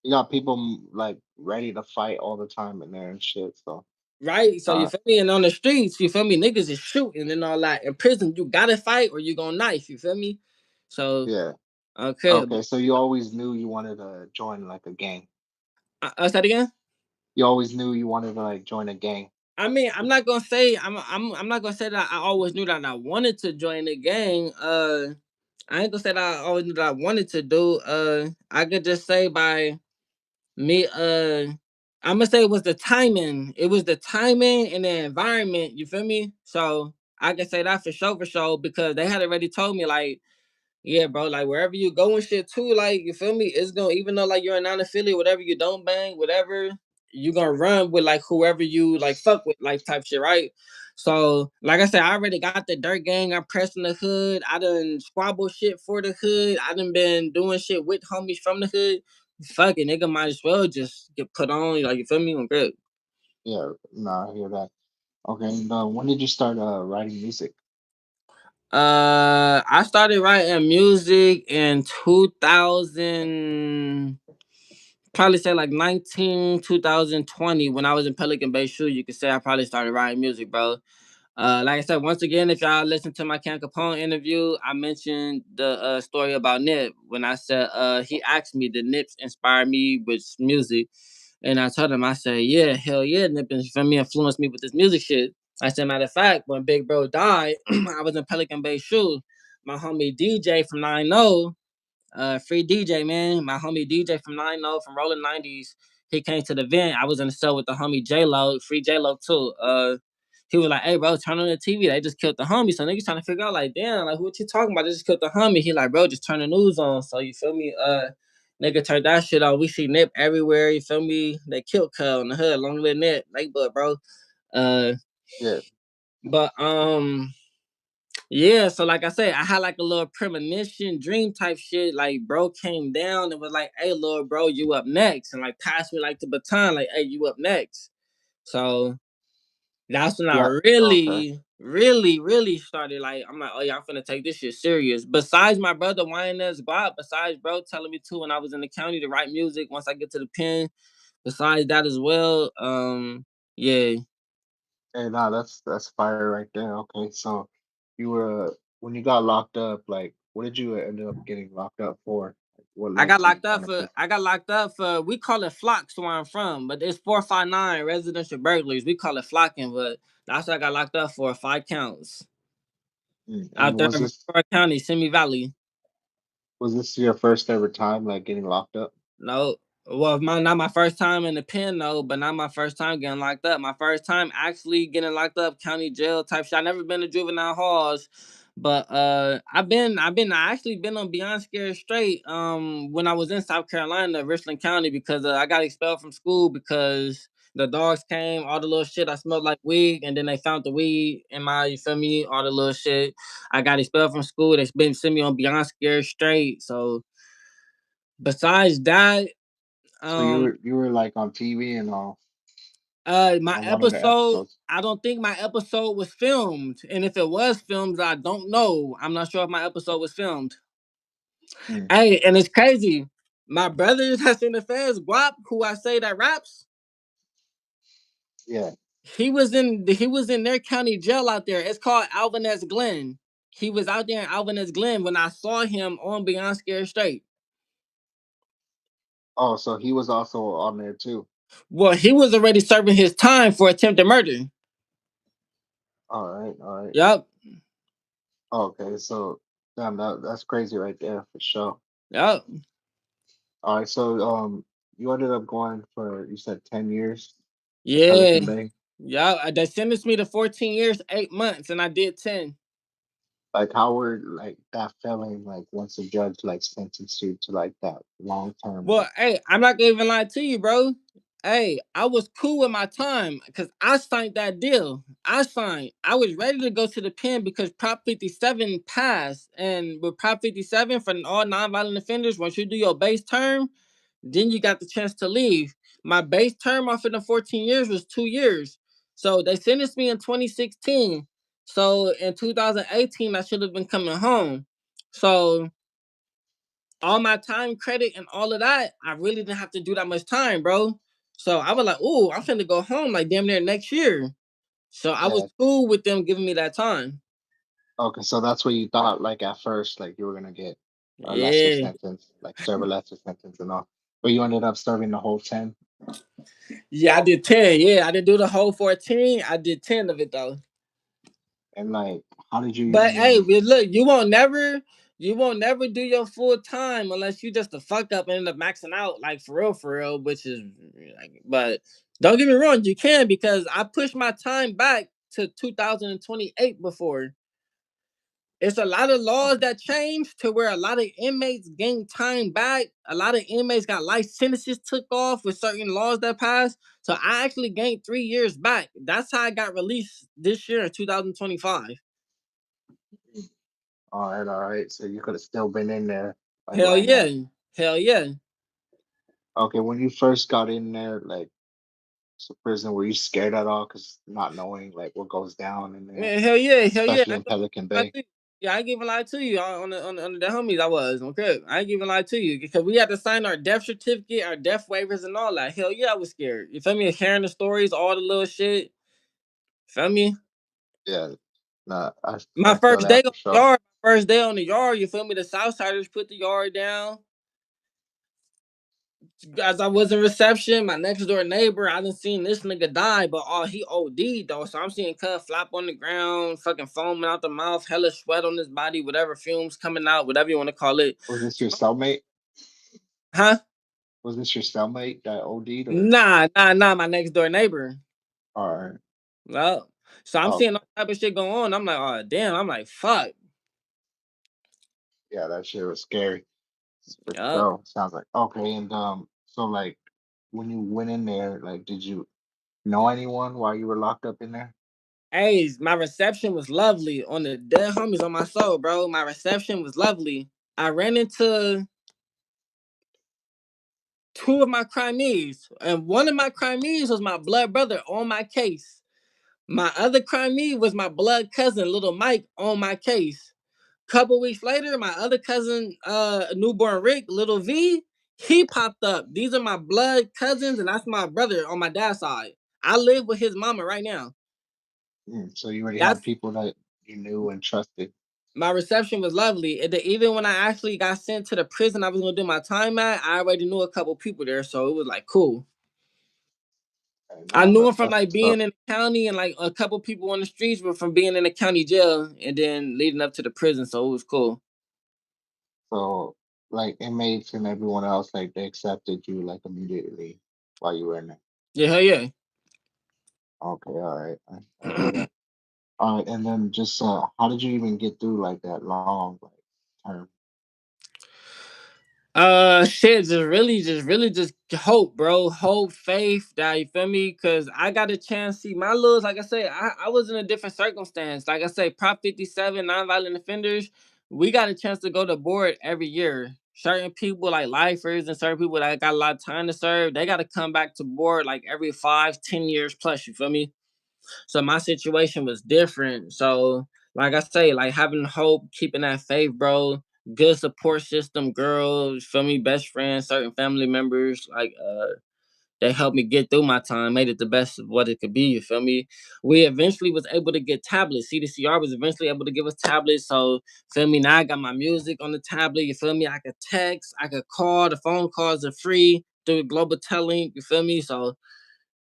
You got people like ready to fight all the time in there and shit. So, Right? So you uh, feel me? And on the streets, you feel me? Niggas is shooting and all that. In prison, you gotta fight or you gonna knife, you feel me? So yeah. okay, but Okay, so you always knew you wanted to join like a gang. us that again? You always knew you wanted to like join a gang. I mean, I'm not gonna say I'm not gonna say that I always knew that I wanted to join the gang. I ain't gonna say that I always knew that I wanted to do. I could just say by me I'm gonna say it was the timing. It was the timing and the environment, you feel me? So I can say that for sure, because they had already told me like, yeah, bro, like wherever you go and shit too, like you feel me, it's gonna, even though like you're a non-affiliate, whatever you don't bang, whatever, you gonna run with like whoever you like fuck with, like type shit, right? So like I said, I already got the Dirt Gang. I'm pressing the hood. I done squabble shit for the hood. I done been doing shit with homies from the hood. Fuck it, nigga, might as well just get put on. Like you feel me? I'm good. Yeah, no, I hear that. Okay, and when did you start writing music? I started writing music in 2000, probably say like 2020 when I was in Pelican Bay Shoe. You could say I probably started writing music, bro. Like I said, once again, if y'all listen to my Cam Capone interview, I mentioned the story about Nip when I said he asked me did Nips inspire me with music, and I told him, I said, yeah, hell yeah, Nip for me influenced me with this music shit. I said, matter of fact, when Big Bro died, I was in Pelican Bay Shoe. My homie DJ from 9 0. Free DJ, man. My homie DJ from 90 from Rolling 90s. He came to the event. I was in the cell with the homie J Lo, Free J Lo too. He was like, "Hey, bro, turn on the TV. They just killed the homie." So niggas trying to figure out, like, damn, like, what you talking about? They just killed the homie. He like, bro, just turn the news on. So you feel me? Nigga, turn that shit on. We see Nip everywhere. You feel me? They killed Cub in the hood. Long live Nip. Like, but bro, uh, Yeah. but yeah. So like I said, I had like a little premonition, dream type shit. Like, bro came down and was like, "Hey, little bro, you up next," and like passed me like the baton, like, "Hey, you up next." So that's when I Yeah. Okay. really started, like, I'm like, oh yeah, I'm finna take this shit serious. Besides my brother YNS Bob, besides bro telling me to when I was in the county to write music once I get to the pen, besides that as well, yeah. Hey, nah, that's fire right there. Okay, so you were when you got locked up, like, what did you end up getting locked up for? Like, what I led got to you locked up going to for prison? we call it flocks where I'm from, but it's 459 residential burglaries. We call it flocking, but that's what I got locked up for, 5 counts. And Out there in Ventura County, Simi Valley. was this your first ever time like getting locked up? No. Well, not my first time in the pen though, but not my first time getting locked up. My first time actually getting locked up, county jail type shit. I never been to juvenile halls, but I actually been on Beyond Scared Straight when I was in South Carolina, Richland County, because I got expelled from school because the dogs came, all the little shit. I smelled like weed, and then they found the weed in my, you feel me, all the little shit. I got expelled from school. They been sent me on Beyond Scared Straight. So besides that, So you were like on TV and all my on one of the episode, episodes. I don't think my episode was filmed. And if it was filmed, I don't know. I'm not sure if my episode was filmed. Mm, Hey, and it's crazy. My brother that's in the feds, Guap, who I say that raps, yeah. he was in their county jail out there. It's called Alvin S. Glen. He was out there in Alvin S. Glen when I saw him on Beyond Scared Straight. Oh, so he was also on there too. Well, he was already serving his time for attempted murder. All right, all right. Yup. Okay, so damn, that's crazy right there for sure. Yup. All right, so you ended up going for you said 10 years at Yeah. Pelican Bay. Yeah, they sentenced me to 14 years, 8 months, and I did 10. Like how were like that feeling like once the judge like sentenced you to like that long term Well, hey, I'm not gonna even lie to you, bro. Hey, I was cool with my time because I signed that deal. I signed. I was ready to go to the pen because Prop 57 passed. And with Prop 57 for all nonviolent offenders, once you do your base term, then you got the chance to leave. My base term off of the 14 years was 2 years. So they sentenced me in 2016. So in 2018, I should have been coming home. So all my time credit and all of that, I really didn't have to do that much time, bro. So I was like, "Ooh, I'm finna go home like damn near next year." So I was yeah. cool with them giving me that time. Okay, so that's what you thought like at first, like you were gonna get a lesser Yeah, sentence, like serve a lesser sentence and all. But you ended up serving the whole 10. yeah, I did 10. Yeah, I didn't do the whole 14. I did 10 of it though. And like how did you But hey, even look, you won't never do your full time unless you just a fuck up and end up maxing out, like for real, which is like, but don't get me wrong, you can because I pushed my time back to 2028 before. It's a lot of laws okay. that changed to where a lot of inmates gained time back. A lot of inmates got life sentences took off with certain laws that passed. So I actually gained 3 years back. That's how I got released this year in 2025. All right. So you could have still been in there like Hell right yeah. now. Hell yeah. Okay, when you first got in there, like to prison, were you scared at all? Cause not knowing like what goes down in there, Man, hell yeah, hell yeah. especially in Pelican I Bay. think- Yeah, I ain't even lie to you on the homies I was. Okay. I ain't even lie to you because we had to sign our death certificate, our death waivers and all that. Hell yeah, I was scared. You feel me? Hearing the stories, all the little shit. Feel me? Yeah, nah, My I feel first day that on for the sure. yard, you feel me? The Southsiders put the yard down. As I was in reception, my next door neighbor, I done seen this nigga die, but he OD'd though. So I'm seeing Cub flop on the ground, fucking foaming out the mouth, hella sweat on his body, whatever fumes coming out, whatever you want to call it. Was this your cellmate? Huh? Was this your cellmate that OD'd or? Nah, my next door neighbor. Or Well, so I'm oh seeing all type of shit going on. I'm like, oh damn. I'm like, fuck. yeah, that shit was scary. For Yup. sure. Sounds like okay. And so like when you went in there, like, did you know anyone while you were locked up in there? Hey, my reception was lovely on the dead homies on my soul, bro. My reception was lovely. I ran into two of my crimees, and one of my crimees was my blood brother on my case. My other crimee was my blood cousin, little Mike, on my case. Couple weeks later, my other cousin, newborn Rick, little V, he popped up. These are my blood cousins, and that's my brother on my dad's side. I live with his mama right now. So you already had That's people that you knew and trusted. my reception was lovely. Even when I actually got sent to the prison I was gonna do my time at, I already knew a couple people there, so it was like cool. And I knew him from that's like what's up. being in the county and like a couple people on the streets, but from being in the county jail and then leading up to the prison, so it was cool. So like inmates and everyone else, like they accepted you like immediately while you were in there. Yeah, hell yeah. Okay, all right. I hear that. All right, and then just how did you even get through like that long like term? Shit, just really just hope, bro. Hope, faith, that you feel me? Cause I got a chance. See, my little, like I say, I was in a different circumstance. Like I say, Prop 57, nonviolent offenders, we got a chance to go to board every year. Certain people like lifers and certain people that got a lot of time to serve, they gotta come back to board like every 5, 10 years plus, you feel me? So my situation was different. So like I say, like having hope, keeping that faith, bro. Good support system, girls, feel me, best friends, certain family members, like they helped me get through my time, made it the best of what it could be. You feel me? We eventually was able to get tablets. CDCR was eventually able to give us tablets. So feel me? Now I got my music on the tablet. You feel me? I could text, I could call. The phone calls are free through Global Telling. You feel me? So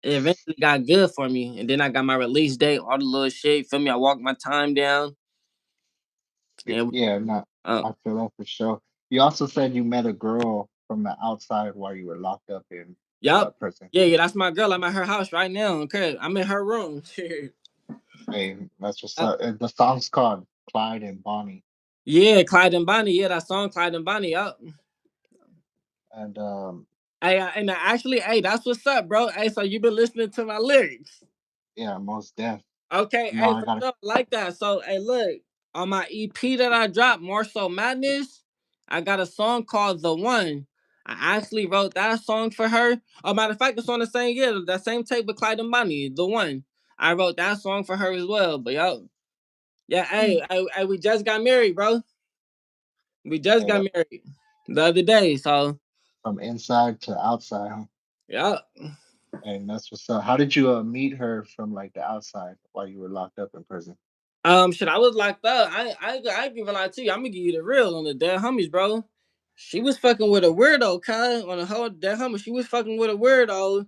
it eventually got good for me. And then I got my release date, all the little shit. Feel me? I walked my time down. And Yeah, not I feel that for sure. You also said you met a girl from the outside while you were locked up in yup. prison. Yeah, that's my girl. I'm at her house right now. Okay. I'm in her room. Hey, that's what's Uh, up. And the song's called Clyde and Bonnie. yeah, Clyde and Bonnie. Yeah, that song Clyde and Bonnie. Yup. And Hey, and actually, hey, that's what's up, bro. Hey, so you been listening to my lyrics? yeah, most deaf. Okay, You know, hey, I for gotta sure, like that. So, hey, look, on my EP that I dropped, More So Madness, I got a song called The One. I actually wrote that song for her. Oh, matter of fact, it's on the same year, that same tape with Clyde and Bonnie, The One. I wrote that song for her as well. But yo, yeah, hey, we just got married, bro. We just got yeah, married the other day. So, from inside to outside, huh? yeah. And that's what's up. How did you meet her from like the outside while you were locked up in prison? Shit, I was locked up. I give a lie to you. I'm gonna give you the real on the dead homies, bro. She was fucking with a weirdo, cuz on the whole dead homie. She was fucking with a weirdo,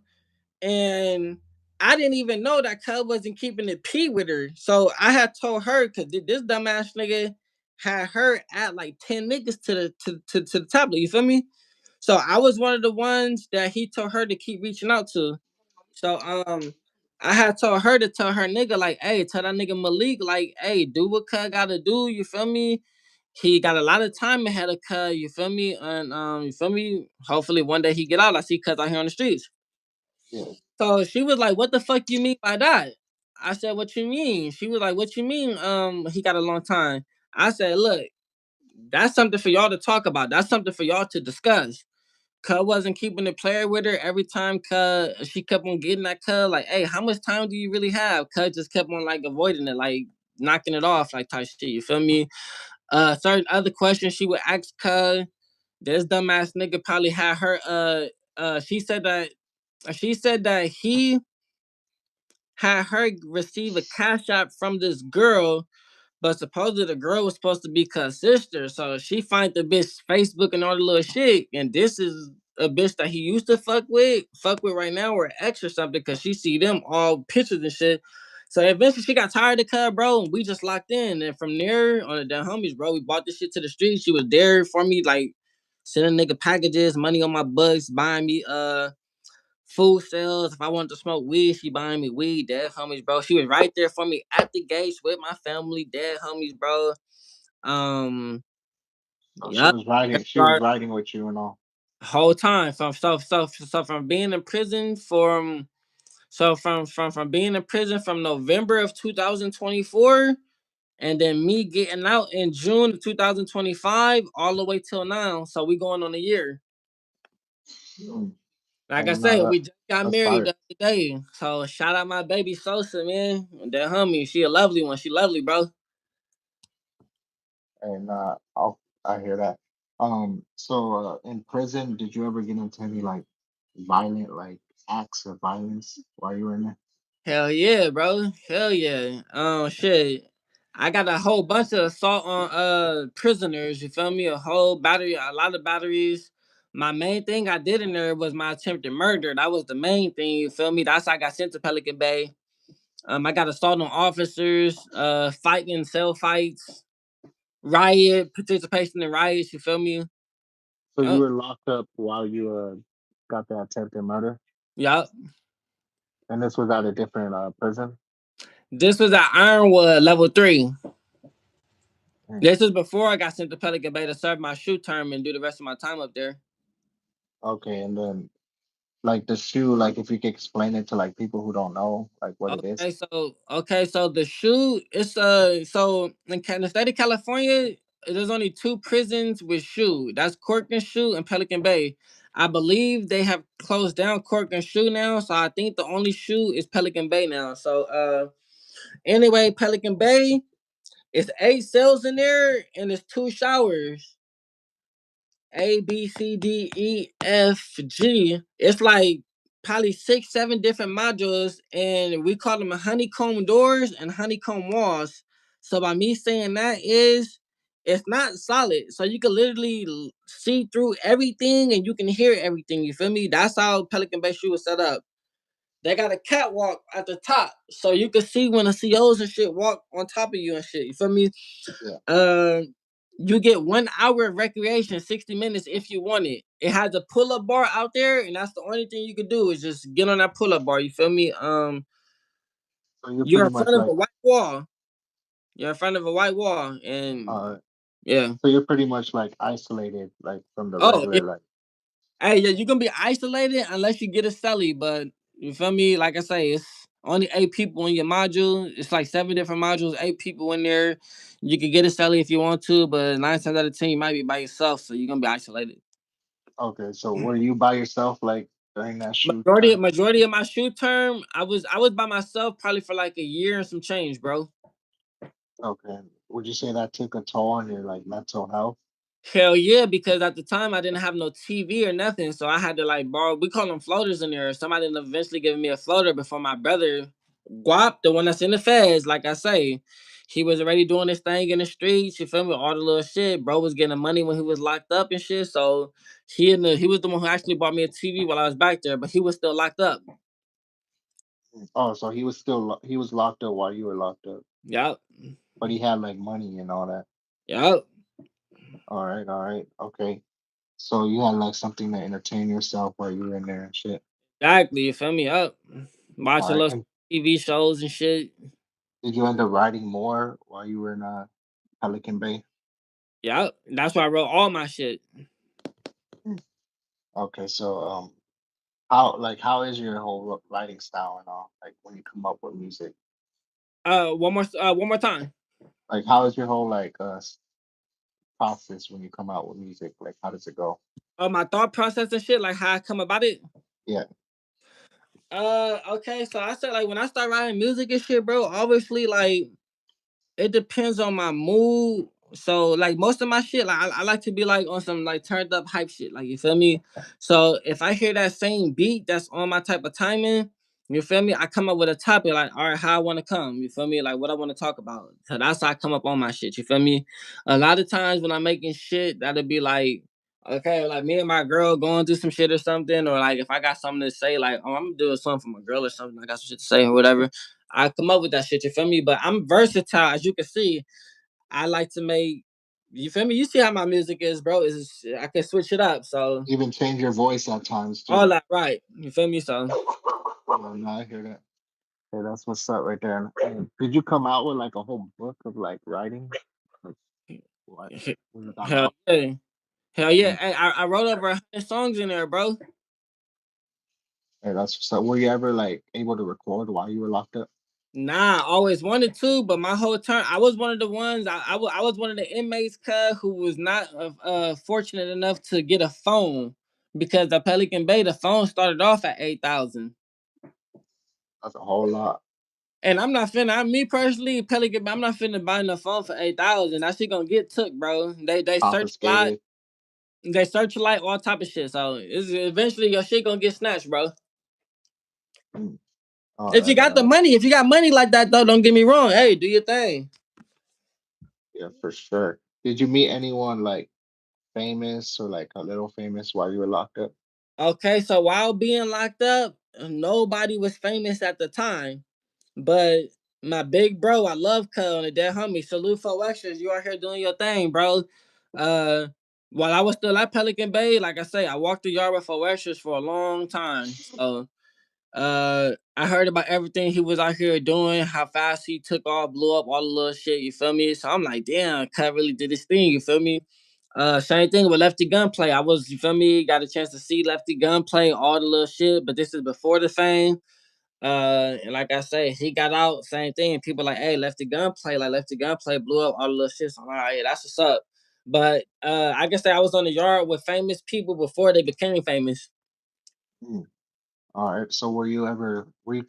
and I didn't even know that cuz wasn't keeping it P with her. So I had told her because this dumbass nigga had her at like 10 niggas to the tablet. You feel me? So I was one of the ones that he told her to keep reaching out to. So I had told her to tell her nigga like, hey, tell that nigga Malik like, hey, do what cuz gotta do. You feel me? He got a lot of time ahead of cuz. You feel me? And you feel me? Hopefully one day he get out. I see cuz out here on the streets. Yeah, So she was like, what the fuck you mean by that? I said, what you mean? She was like, what you mean? He got a long time. I said, look, that's something for y'all to talk about. That's something for y'all to discuss. Cuz wasn't keeping the player with her every time cuz she kept on getting that cuz like, hey, how much time do you really have? Cuz just kept on like avoiding it, like knocking it off, like type shit. You feel me? Certain other questions she would ask cuz this dumbass nigga probably had her she said that he had her receive a cash app from this girl, but supposedly the girl was supposed to be cuz sister. So she find the bitch Facebook and all the little shit. And this is a bitch that he used to fuck with right now, or ex or something, because she see them all pictures and shit. So eventually she got tired of Cub, bro, and we just locked in. And from there on the damn homies, bro, we bought this shit to the street. She was there for me, like sending nigga packages, money on my bugs, buying me food sales. If I wanted to smoke weed, she buying me weed. Dead homies, bro. She was right there for me at the gates with my family. Dead homies, bro. Um, Oh, yeah. she was riding with you and all. Whole time so from being in prison from being in prison from November of 2024, and then me getting out in June of 2025 all the way till now. So we going on a year. Mm. Like I And no, said, we just got that's married fire. the other day. So shout out my baby Sosa, man. That homie, she a lovely one. She lovely, bro. And I hear that. So in prison, did you ever get into any like violent like acts of violence while you were in there? Hell yeah, bro. Hell yeah. Shit. I got a whole bunch of assault on prisoners. You feel me? A whole battery, a lot of batteries. My main thing I did in there was my attempted murder. That was the main thing. You feel me? That's how I got sent to Pelican Bay. I got assault on officers, fighting cell fights, riot, participation in riots. You feel me? So you Yup. were locked up while you got that attempted murder, Yup. and this was at a different prison. This was at Ironwood, level 3. Mm. This is before I got sent to Pelican Bay to serve my shoe term and do the rest of my time up there. Okay, and then like the shoe, like if you could explain it to like people who don't know like what it is. So the shoe, it's so in the state of California, there's only 2 prisons with shoe. That's Cork and Shoe and Pelican Bay. I believe they have closed down Cork and Shoe now, so I think the only shoe is Pelican Bay now. So anyway, Pelican Bay, it's 8 cells in there and it's 2 showers. A B C D E F G. It's like probably 6, 7 different modules, and we call them honeycomb doors and honeycomb walls. So by me saying that is, it's not solid, so you can literally see through everything and you can hear everything. You feel me? That's how Pelican Bay Shoe was set up. They got a catwalk at the top, so you can see when the COs and shit walk on top of you and shit. You feel me? Yeah. Uh, you get 1 hour of recreation, 60 minutes if you want it. It has a pull-up bar out there, and that's the only thing you can do is just get on that pull-up bar. You feel me? So you're You're pretty in much front of a like white wall. You're in front of a white wall, and uh, yeah. so you're pretty much like isolated like from the Oh yeah. regular like. Hey, yeah, you're gonna be isolated unless you get a celly, but you feel me? Like I say, it's only 8 people in your module. It's like 7 different modules, 8 people in there. You can get a celly if you want to, but 9 times out of 10, you might be by yourself, so you're gonna be isolated. Okay, so were you by yourself like during that shoot Majority time? majority of my shoot term, I was by myself probably for like a year and some change, bro. Okay, would you say that took a toll on your like mental health? Hell yeah, because at the time I didn't have no TV or nothing, so I had to like borrow. We call them floaters in there. Somebody ended up eventually giving me a floater before my brother, Guap, the one that's in the feds. Like I say, he was already doing this thing in the streets. You feel me? All the little shit. Bro was getting money when he was locked up and shit. So he was the one who actually bought me a TV while I was back there, but he was still locked up. Oh, so he was he was locked up while you were locked up, Yup. but he had like money and all that. Yup. All right, okay. So you had like something to entertain yourself while you were in there and shit. Exactly. You feel me? Up. All Watching right, little and TV shows and shit. did you end up writing more while you were in Pelican Bay? Yep. That's why I wrote all my shit. Mm. Okay, so how is your whole writing style and all like when you come up with music? One more time. Like how is your whole like process when you come out with music? Like how does it go? My thought process and shit, like how I come about it. Yeah. Okay, so I said like when I start writing music and shit, bro, obviously like it depends on my mood. So like most of my shit, like I like to be like on some like turned up hype shit. Like you feel me? So if I hear that same beat that's on my type of timing, you feel me? I come up with a topic like, all right, how I want to come. You feel me? Like what I want to talk about. So that's how I come up on my shit. You feel me? A lot of times when I'm making shit, that'll be like, Okay, like me and my girl going through some shit or something, or like if I got something to say, like, oh, I'm doing something for my girl or something, I got some shit to say or whatever. I come up with that shit, you feel me? But I'm versatile, as you can see. I like to make, you feel me? You see how my music is, bro. Is I can switch it up. So Even change your voice at times all too. that right. You feel me? So No, I hear that. Hey, that's what's up right there. And did you come out with like a whole book of like writing? Like, what was that hell about? yeah. Hell yeah. Mm. Hey, I wrote over 100 songs in there, bro. Hey, that's what's up. Were you ever like able to record while you were locked up? Nah, I always wanted to, but my whole time I was one of the ones. I was one of the inmates, who was not fortunate enough to get a phone because the Pelican Bay the phone started off at 8,000. That's a whole lot. And I'm not finna. Me personally, Pelican Bay, I'm not finna buy no phone for 8,000. That shit gonna get took, bro. They search a lot. Confiscated. They search a lot, all type of shit. So it's eventually your shit gonna get snatched, bro. Mm. All If you right, got all the right. money, if you got money like that though, don't get me wrong. Hey, do your thing. Yeah, for sure. Did you meet anyone like famous or like a little famous while you were locked up? Okay, so while being locked up, nobody was famous at the time. But my big bro, I love Cuz and that homie. Salute for extras. You out here doing your thing, bro. Uh while I was still at Pelican Bay, like I say, I walked the yard with for extras for a long time. So I heard about everything he was out here doing, how fast he took off, blew up all the little shit, you feel me? So I'm like, damn, Cut really did his thing, you feel me? Same thing with Lefty Gunplay. I was, you feel me, got a chance to see Lefty Gunplay, all the little shit, but this is before the fame. And like I say, he got out, same thing. People like, hey, Lefty Gunplay, like Lefty Gunplay blew up all the little shit. So I'm like, oh, yeah, that's what's up. But I can say I was on the yard with famous people before they became famous. Mm. All right. So were you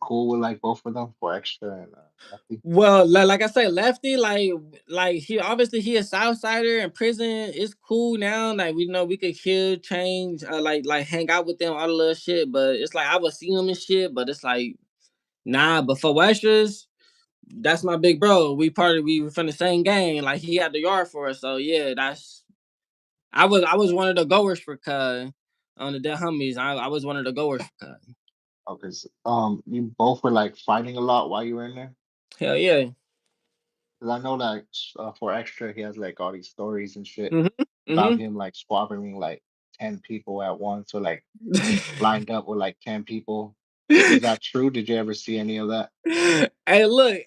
cool with like both of them for extra and Lefty? Well, like I said, Lefty, like he obviously he a Southsider in prison. It's cool now. Like we know we could kill, change, like hang out with them, all the little shit. But it's like I would see him and shit. But it's like nah. But for Westers, that's my big bro. We were from the same gang. Like he had the yard for us. So yeah, that's I was one of the goers for Cuz on the Dead Homies. I was one of the goers for Cuz. Okay. So, you both were like fighting a lot while you were in there? Hell yeah. Because I know that for extra, he has like all these stories and shit about Mhm. him like squabbling like 10 people at once or like Mhm. lined up with like 10 people. Is that true? Did you ever see any of that? Hey, look,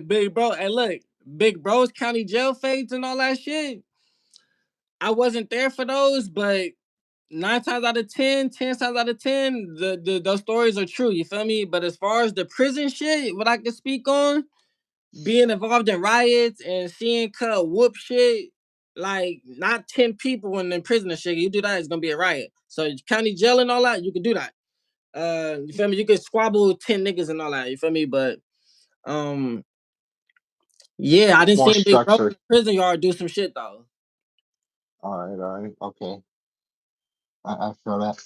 big bro, hey, look, big bros, county jail fades and all that shit. I wasn't there for those, but 9 times out of 10, 10 times out of 10, those stories are true. You feel me? But as far as the prison shit, what I can speak on, being involved in riots and seeing cut whoop shit, like not 10 people in the prison and shit. You do that, it's gonna be a riot. So county jail and all that, you can do that. You feel me? You could squabble 10 niggas and all that. You feel me? But um, yeah, I It's didn't more see Big Bro in structured. the prison yard do some shit though. All right, okay. I feel that.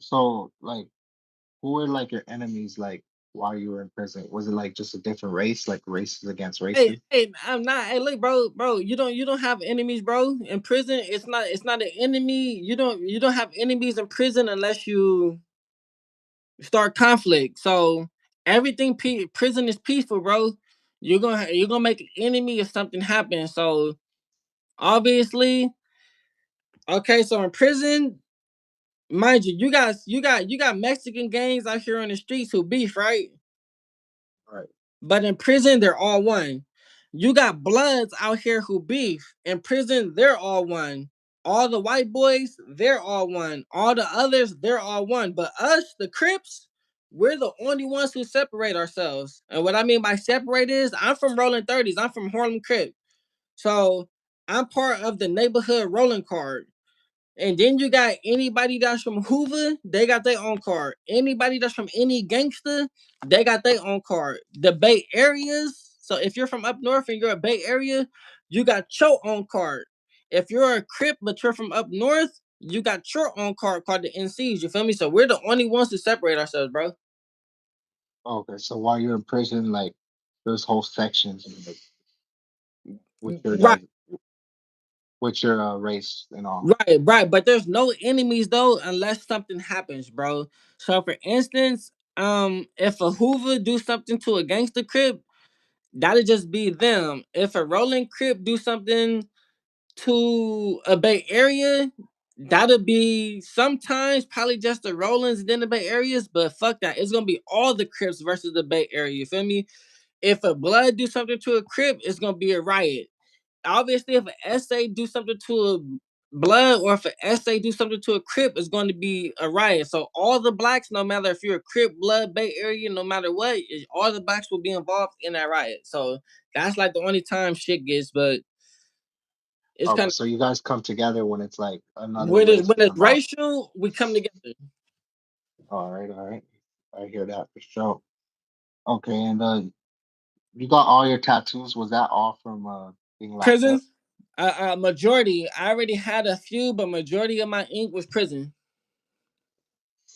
So like who were like your enemies like while you were in prison? Was it like just a different race, like races against races? Hey, I'm not. Hey, look, bro. You don't have enemies, bro. In prison, it's not an enemy. You don't have enemies in prison unless you start conflict. So everything prison is peaceful, bro. You're gonna make an enemy if something happens. So obviously, okay. So in prison, mind you, you got Mexican gangs out here on the streets who beef, right? Right. But in prison, they're all one. You got Bloods out here who beef. In prison, they're all one. All the white boys, they're all one. All the others, they're all one. But us, the Crips, we're the only ones who separate ourselves. And what I mean by separate is I'm from Rolling 30s. I'm from Harlem Crip. So I'm part of the neighborhood rolling card. And then you got anybody that's from Hoover, they got their own card. Anybody that's from any gangster, they got their own card. The Bay Areas, so if you're from up north and you're a Bay Area, you got your own card. If you're a Crip but you're from up north, you got your own card called the NCs. You feel me? So we're the only ones to separate ourselves, bro. Okay, so while you're in prison, like there's whole sections like, with your Right. guys. with your race and all. Right, right. But there's no enemies though unless something happens, bro. So for instance, if a Hoover do something to a gangster crip, that'll just be them. If a rolling crip do something to a Bay Area, that'll be sometimes probably just the Rollins then the Bay Areas, but fuck that. It's gonna be all the Crips versus the Bay Area. You feel me? If a Blood do something to a Crip, it's gonna be a riot. Obviously, if an SA do something to a Blood or if an SA do something to a Crip, it's going to be a riot. So all the blacks, no matter if you're a Crip, Blood, Bay Area, no matter what, all the blacks will be involved in that riot. So that's like the only time shit gets, but it's Okay, kind of so you guys come together when it's like another when it's race when is it's involved. racial, we come together. All right, all right. I hear that for sure. Okay, and you got all your tattoos. Was that all from being locked Prison, up? majority. I already had a few, but majority of my ink was prison.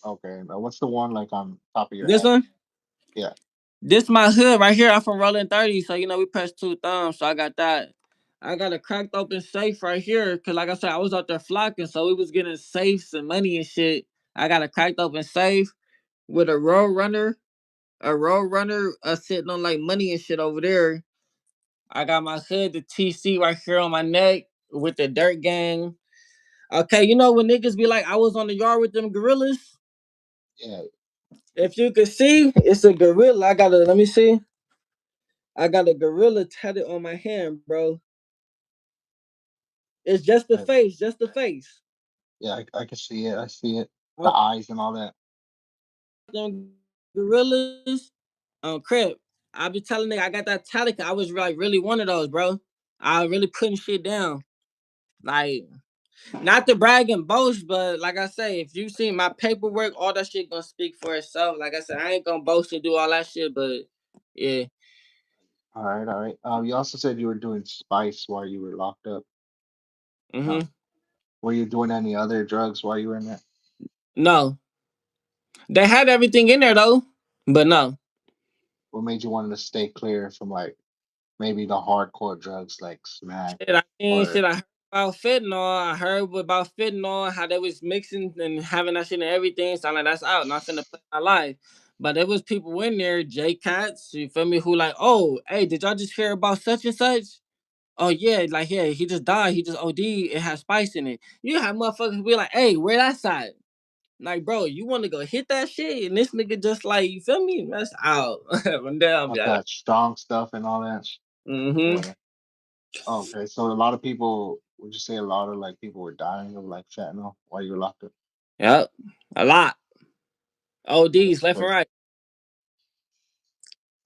Okay, and what's the one like on top of your This head? one, Yeah. this my hood right here. I'm from Rolling 30, so we press two thumbs. So I got that. I got a cracked open safe right here, cause like I said, I was out there flocking, so we was getting safes and money and shit. I got a cracked open safe with a road runner, sitting on like money and shit over there. I got my hood, the TC right here on my neck with the dirt gang. Okay, you know when niggas be like, I was on the yard with them gorillas. Yeah. If you can see, it's a gorilla. Let me see. I got a gorilla tatted on my hand, bro. It's just the I, face, just the face. yeah, I can see it. I see it. The I eyes and all that. them gorillas on crib. I be telling nigga I got that tatted. I was like really one of those, bro. I really putting shit down. Like not to brag and boast, but like I say, if you see my paperwork, all that shit gonna speak for itself. Like I said, I ain't gonna boast and do all that shit, but yeah. All right, all right. You also said you were doing spice while you were locked up. Mm-hmm. Um, were you doing any other drugs while you were in there? No, they had everything in there though, but no. What made you want to stay clear from like maybe the hardcore drugs like smack Shit, I seen or shit. I heard about fentanyl. I heard about fentanyl, how they was mixing and having that shit and everything. So I'm like, that's out. Not finna play my life. But there was people in there, J Cats, you feel me, who like, oh, hey, did y'all just hear about such and such? Oh yeah, like yeah, he just died. He just OD. It has spice in it. You have motherfuckers be like, hey, where that side? Like, bro, you want to go hit that shit, and this nigga just like, you feel me? That's out. Damn, like yeah. that strong stuff and all that? Mm-hmm. Or okay, so a lot of people, would you say a lot of like people were dying of like fentanyl while you were locked up? Yep. A lot. ODs That's left and crazy. right.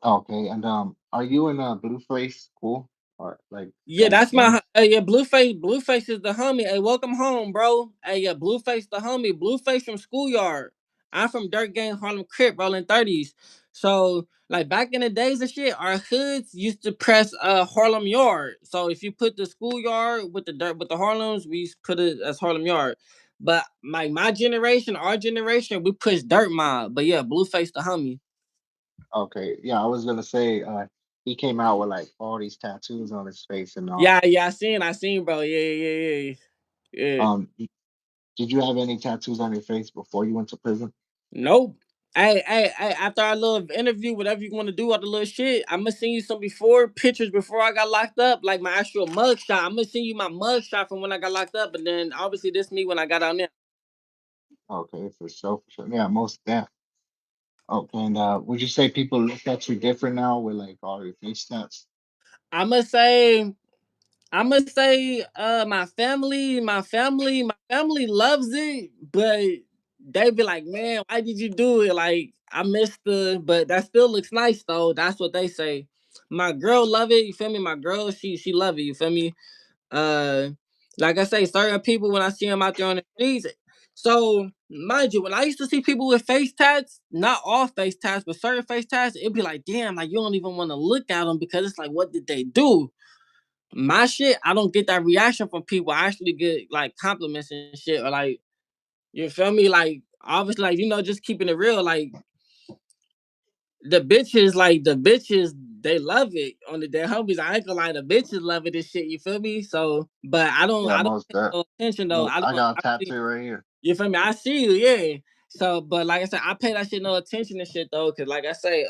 Okay, and are you in a Blueface school or like Yeah, going to that's my games? yeah. Blueface, Blueface is the homie. Hey, welcome home, bro. Hey, yeah, Blueface the homie. Blueface from Schoolyard. I'm from Dirt Gang Harlem Crip, rolling 30s. So like back in the days and shit, our hoods used to press Harlem Yard. So if you put the Schoolyard with the dirt with the Harlems, we used to put it as Harlem Yard. But my generation, our generation, we push Dirt Mob. But yeah, Blueface the homie. Okay, yeah, I was gonna say he came out with like all these tattoos on his face and all. Yeah, yeah, I seen, bro. Yeah, yeah, yeah, yeah. Yeah. Did you have any tattoos on your face before you went to prison? Nope. Hey, after our little interview, whatever you want to do, all the little shit, I'm gonna send you some before pictures before I got locked up, like my actual mug shot. I'm gonna send you my mug shot from when I got locked up, and then obviously this me when I got out there. Okay, for sure, for sure. Yeah, most deaf. Okay, and would you say people look at you different now with like all your face tats? I'm gonna say, my family loves it, but they be like, man, why did you do it? Like, I missed but that still looks nice though. That's what they say. My girl love it. You feel me? My girl, she love it. You feel me? Uh, like I say, certain people when I see them out there on the streets. So mind you, when I used to see people with face tats, not all face tats, but certain face tats, it'd be like, damn, like you don't even want to look at them because it's like, what did they do? My shit, I don't get that reaction from people. I actually get like compliments and shit, or like you feel me, like obviously, like just keeping it real, like the bitches they love it on the dead homies. I ain't gonna lie, the bitches love it and shit. You feel me? So, but Yeah, I don't most pay that. no attention though. Well, I I don't. got a I really, tattoo right here. you feel me? I see you, yeah. So, but like I said, I pay that shit no attention and shit though, cause like I say,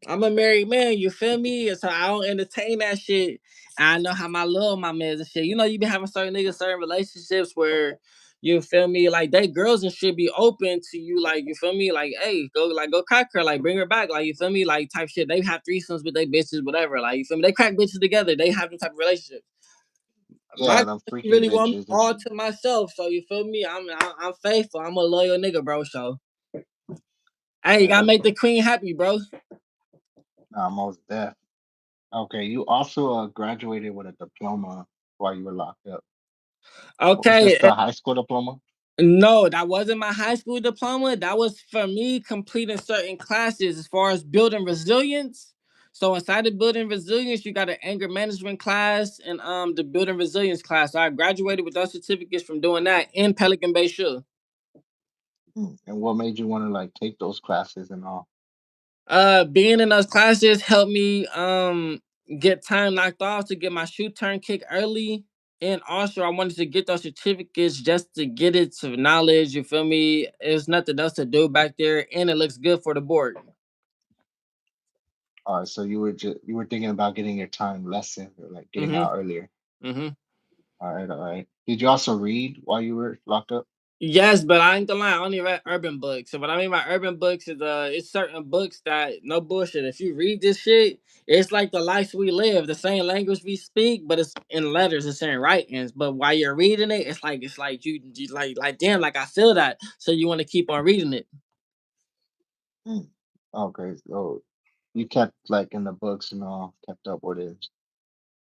I'm a married man. You feel me? And so I don't entertain that shit. I know how my little mama is and shit. You know, you be having certain niggas, certain relationships where you feel me, like they girls and shit be open to you, like you feel me, like hey, go crack her, like bring her back, like you feel me, like type shit. They have threesomes with they bitches, whatever, like you feel me. They crack bitches together. They have them type of relationship. My Yeah, them freaky really want me bitches and all shit. to myself. So you feel me? I'm faithful. I'm a loyal nigga, bro. So hey, you Yeah, gotta that's make the what. queen happy, bro. Nah, most deaf. Okay, you also graduated with a diploma while you were locked up. Was Okay. this the high school diploma? No, that wasn't my high school diploma. That was for me completing certain classes as far as building resilience. So inside of building resilience, you got an anger management class and the building resilience class. So I graduated with those certificates from doing that in Pelican Bay Shoe. And what made you want to like take those classes and all? Being in those classes helped me get time knocked off to get my shoe turn kick early. And also I wanted to get those certificates just to get it to knowledge, you feel me? There's nothing else to do back there and it looks good for the board. All right, so you were thinking about getting your time lessened or like getting Mm-hmm. out earlier. Mm-hmm. All right, all right. Did you also read while you were locked up? Yes, but I ain't gonna lie, I only read urban books. So what I mean by urban books is it's certain books that no bullshit. If you read this shit, it's like the lives we live, the same language we speak, but it's in letters, it's in writings. But while you're reading it, it's like you like damn, like I feel that. So you want to keep on reading it. Hmm. Okay, so you kept like in the books and all, kept up with it.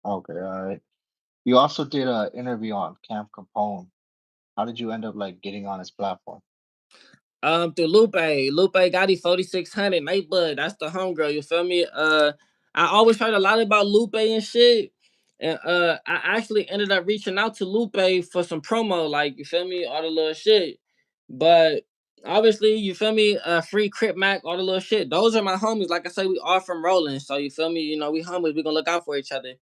Okay, all right. You also did a interview on Camp Capone. How did you end up like getting on his platform? Through Lupe Gotti 4600 Nate Bud. That's the homegirl. You feel me? I always heard a lot about Lupe and shit, and I actually ended up reaching out to Lupe for some promo, like you feel me, all the little shit. But obviously, you feel me, free Crip Mac, all the little shit. Those are my homies. Like I say, we all from Rolling, so you feel me. You know, we homies. We gonna look out for each other.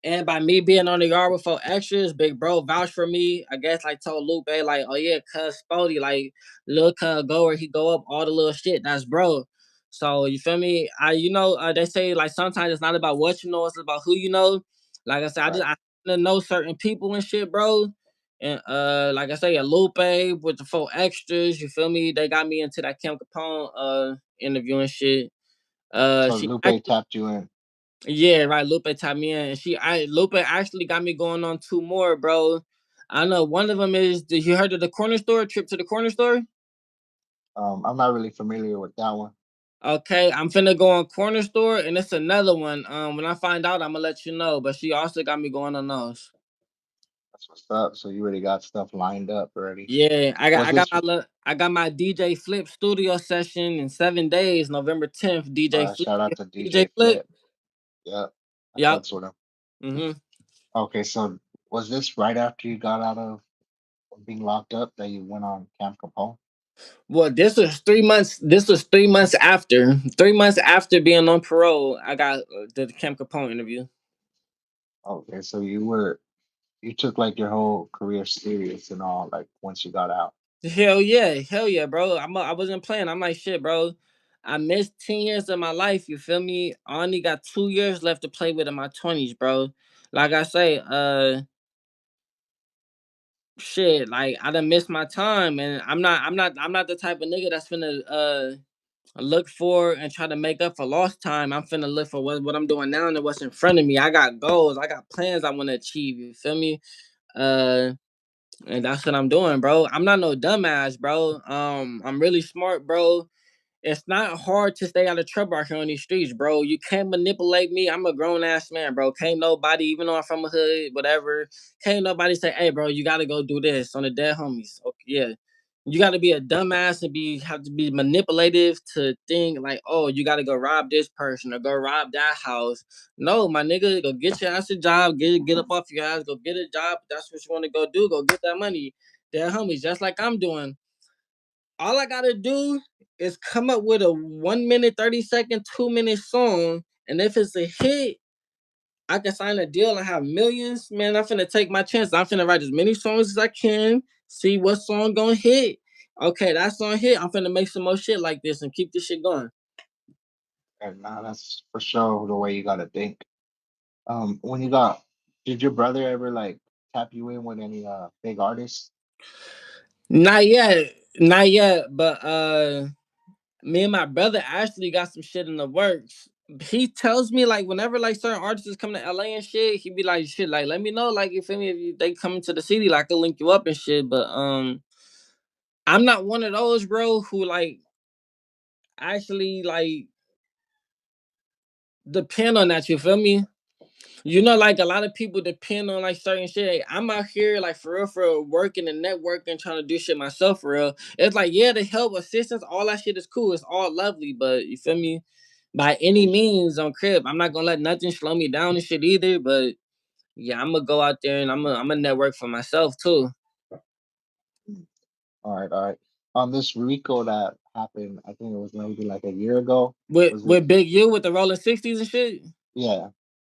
And by me being on the yard with 4 extras, big bro vouched for me. I guess like told Lupe like, oh yeah, cuz Spody, like look go where he go up all the little shit. That's bro. So you feel me? They say like sometimes it's not about what you know, it's about who you know. Like I said, Right. I know certain people and shit, bro. And like I say, a Lupe with the 4 extras, you feel me? They got me into that Kim Capone interview and shit. So She Lupe tapped you in. Yeah, right. Lupe tapped me in, and Lupe actually got me going on 2 more, bro. I know one of them is. Did you heard of the corner store? Trip to the corner store. I'm not really familiar with that one. Okay, I'm finna go on corner store, and it's another one. When I find out, I'm gonna let you know. But she also got me going on those. That's what's up. So you already got stuff lined up already. Yeah, Was this I got my DJ Flip studio session in 7 days, November 10th. DJ Flip, shout out to DJ DJ Flip. Flip? Yeah, I Yep. fucks with him. hmm Okay, so was this right after you got out of being locked up that you went on Camp Capone? Well, this was 3 months. This was 3 months after. 3 months after being on parole, I got the Camp Capone interview. Okay, so you took like your whole career serious and all like once you got out. Hell yeah, bro. I wasn't playing. I'm like shit, bro. I missed 10 years of my life. You feel me? I only got 2 years left to play with in my 20s, bro. Like I say, shit. Like I done missed my time, and I'm not the type of nigga that's finna look for and try to make up for lost time. I'm finna look for what I'm doing now and what's in front of me. I got goals. I got plans I want to achieve. You feel me? Uh, and that's what I'm doing, bro. I'm not no dumbass, bro. I'm really smart, bro. It's not hard to stay out of trouble out here on these streets, bro. You can't manipulate me. I'm a grown ass man, bro. Can't nobody, even though I'm from a hood, whatever, can't nobody say, hey, bro, you gotta go do this on the dead homies. Okay, yeah. You gotta be a dumbass and have to be manipulative to think like, oh, you gotta go rob this person or go rob that house. No, my nigga, go get your ass a job, get up off your ass, go get a job. That's what you want to go do. Go get that money. Dead homies, just like I'm doing. All I gotta do is come up with a 1 minute, 30 second, 2 minute song And if it's a hit, I can sign a deal and have millions. Man, I'm finna take my chance. I'm finna write as many songs as I can. See what song gonna hit. Okay, that song hit. I'm finna make some more shit like this and keep this shit going. And now that's for sure the way you gotta think. When you got, did your brother ever like tap you in with any big artists? Not yet, not yet. But me and my brother actually got some shit in the works. He tells me like whenever like certain artists come to LA and shit, he be like shit like let me know like you feel me if they come into the city like I'll link you up and shit. But I'm not one of those bro who like actually like depend on that. You feel me? You know, like a lot of people depend on like certain shit. I'm out here like for real, working and networking, trying to do shit myself for real. It's like yeah, the help, assistance, all that shit is cool. It's all lovely, but you feel me? By any Yes. means on crib, I'm not gonna let nothing slow me down and shit either. But yeah, I'm gonna go out there and I'm gonna network for myself too. Mm. All right. On this Rico that happened, I think it was maybe like a year ago. Was it? With Big U with the rolling 60s and shit. Yeah.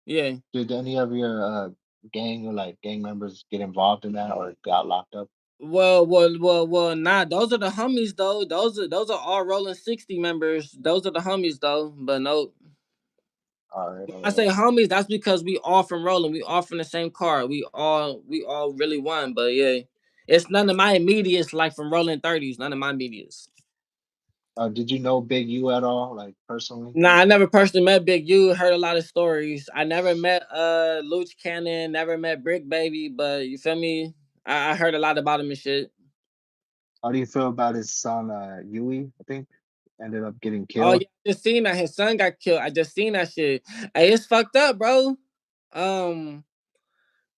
Yeah. Did any of your gang or like gang members get involved in that or got locked up? Well. Nah, those are the homies though. Those are all rolling 60 members. Those are the homies though. But no, All right, I all say right. homies. That's because we all from rolling. We all from the same car. We all really won. But yeah, it's none of my immediates like from rolling 30s. None of my immediates. Did you know Big U at all, like personally? Nah, I never personally met Big U. Heard a lot of stories. I never met Luch Cannon. Never met Brick Baby. But you feel me? I heard a lot about him and shit. How do you feel about his son, Yui? I think ended up getting Oh killed. yeah, I just seen that his son got killed. I just seen that shit. Hey, it's fucked up, bro. Um,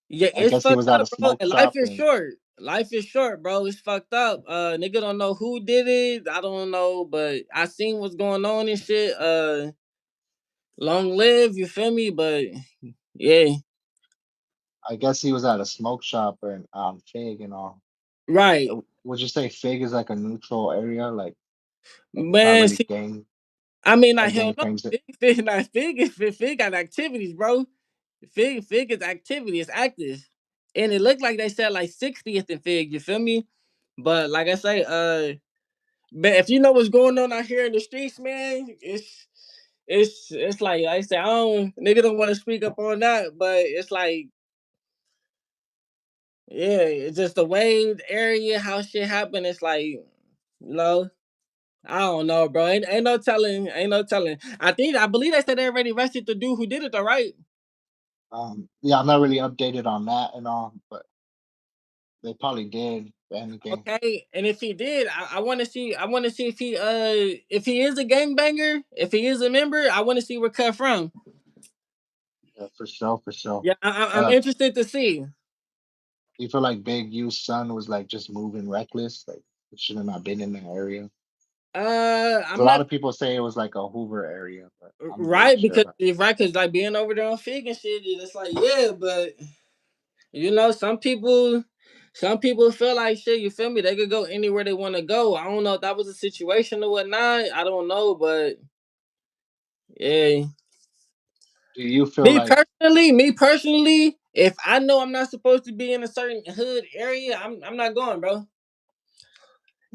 yeah, I it's guess he fucked was at a up, bro. smoke And life shop is and short. Life is short, bro. It's fucked up. Nigga don't know who did it. I don't know, but I seen what's going on and shit. Long live, you feel me? But yeah, I guess he was at a smoke shop and on Fig and all. right. Would you say Fig is like a neutral area, like it's not Man, really see, gang I mean, a not hell gang no. things? Fig got activities, bro. Fig is activity. It's active, and it looked like they said like 60th and Fig. You feel me? But like I say, but if you know what's going on out here in the streets, man, it's like I say, I don't nigga don't want to speak up on that, but it's like yeah, it's just the way the area how shit happen. It's like I don't know, bro. Ain't no telling. Ain't no telling. I believe they said they already arrested the dude who did it, though, right? Yeah, I'm not really updated on that and all, but they probably did. If anything, Okay, and if he did, I want to see. I want to see if he is a gangbanger, if he is a member. I want to see where cut from. yeah, for sure, for sure. Yeah, I'm Uh, interested to see. you feel like Big U's son was like just moving reckless, like he should have not been in that area. 'Cause a I'm lot not of people say it was like a Hoover area, but I'm not really right sure because about. like being over there on Fig and shit. It's like yeah, but you know some people feel like shit. You feel me? They could go anywhere they want to go. I don't know if that was a situation or whatnot. I don't know, but yeah. Do you feel like Me personally, if I know I'm not supposed to be in a certain hood area, I'm not going, bro.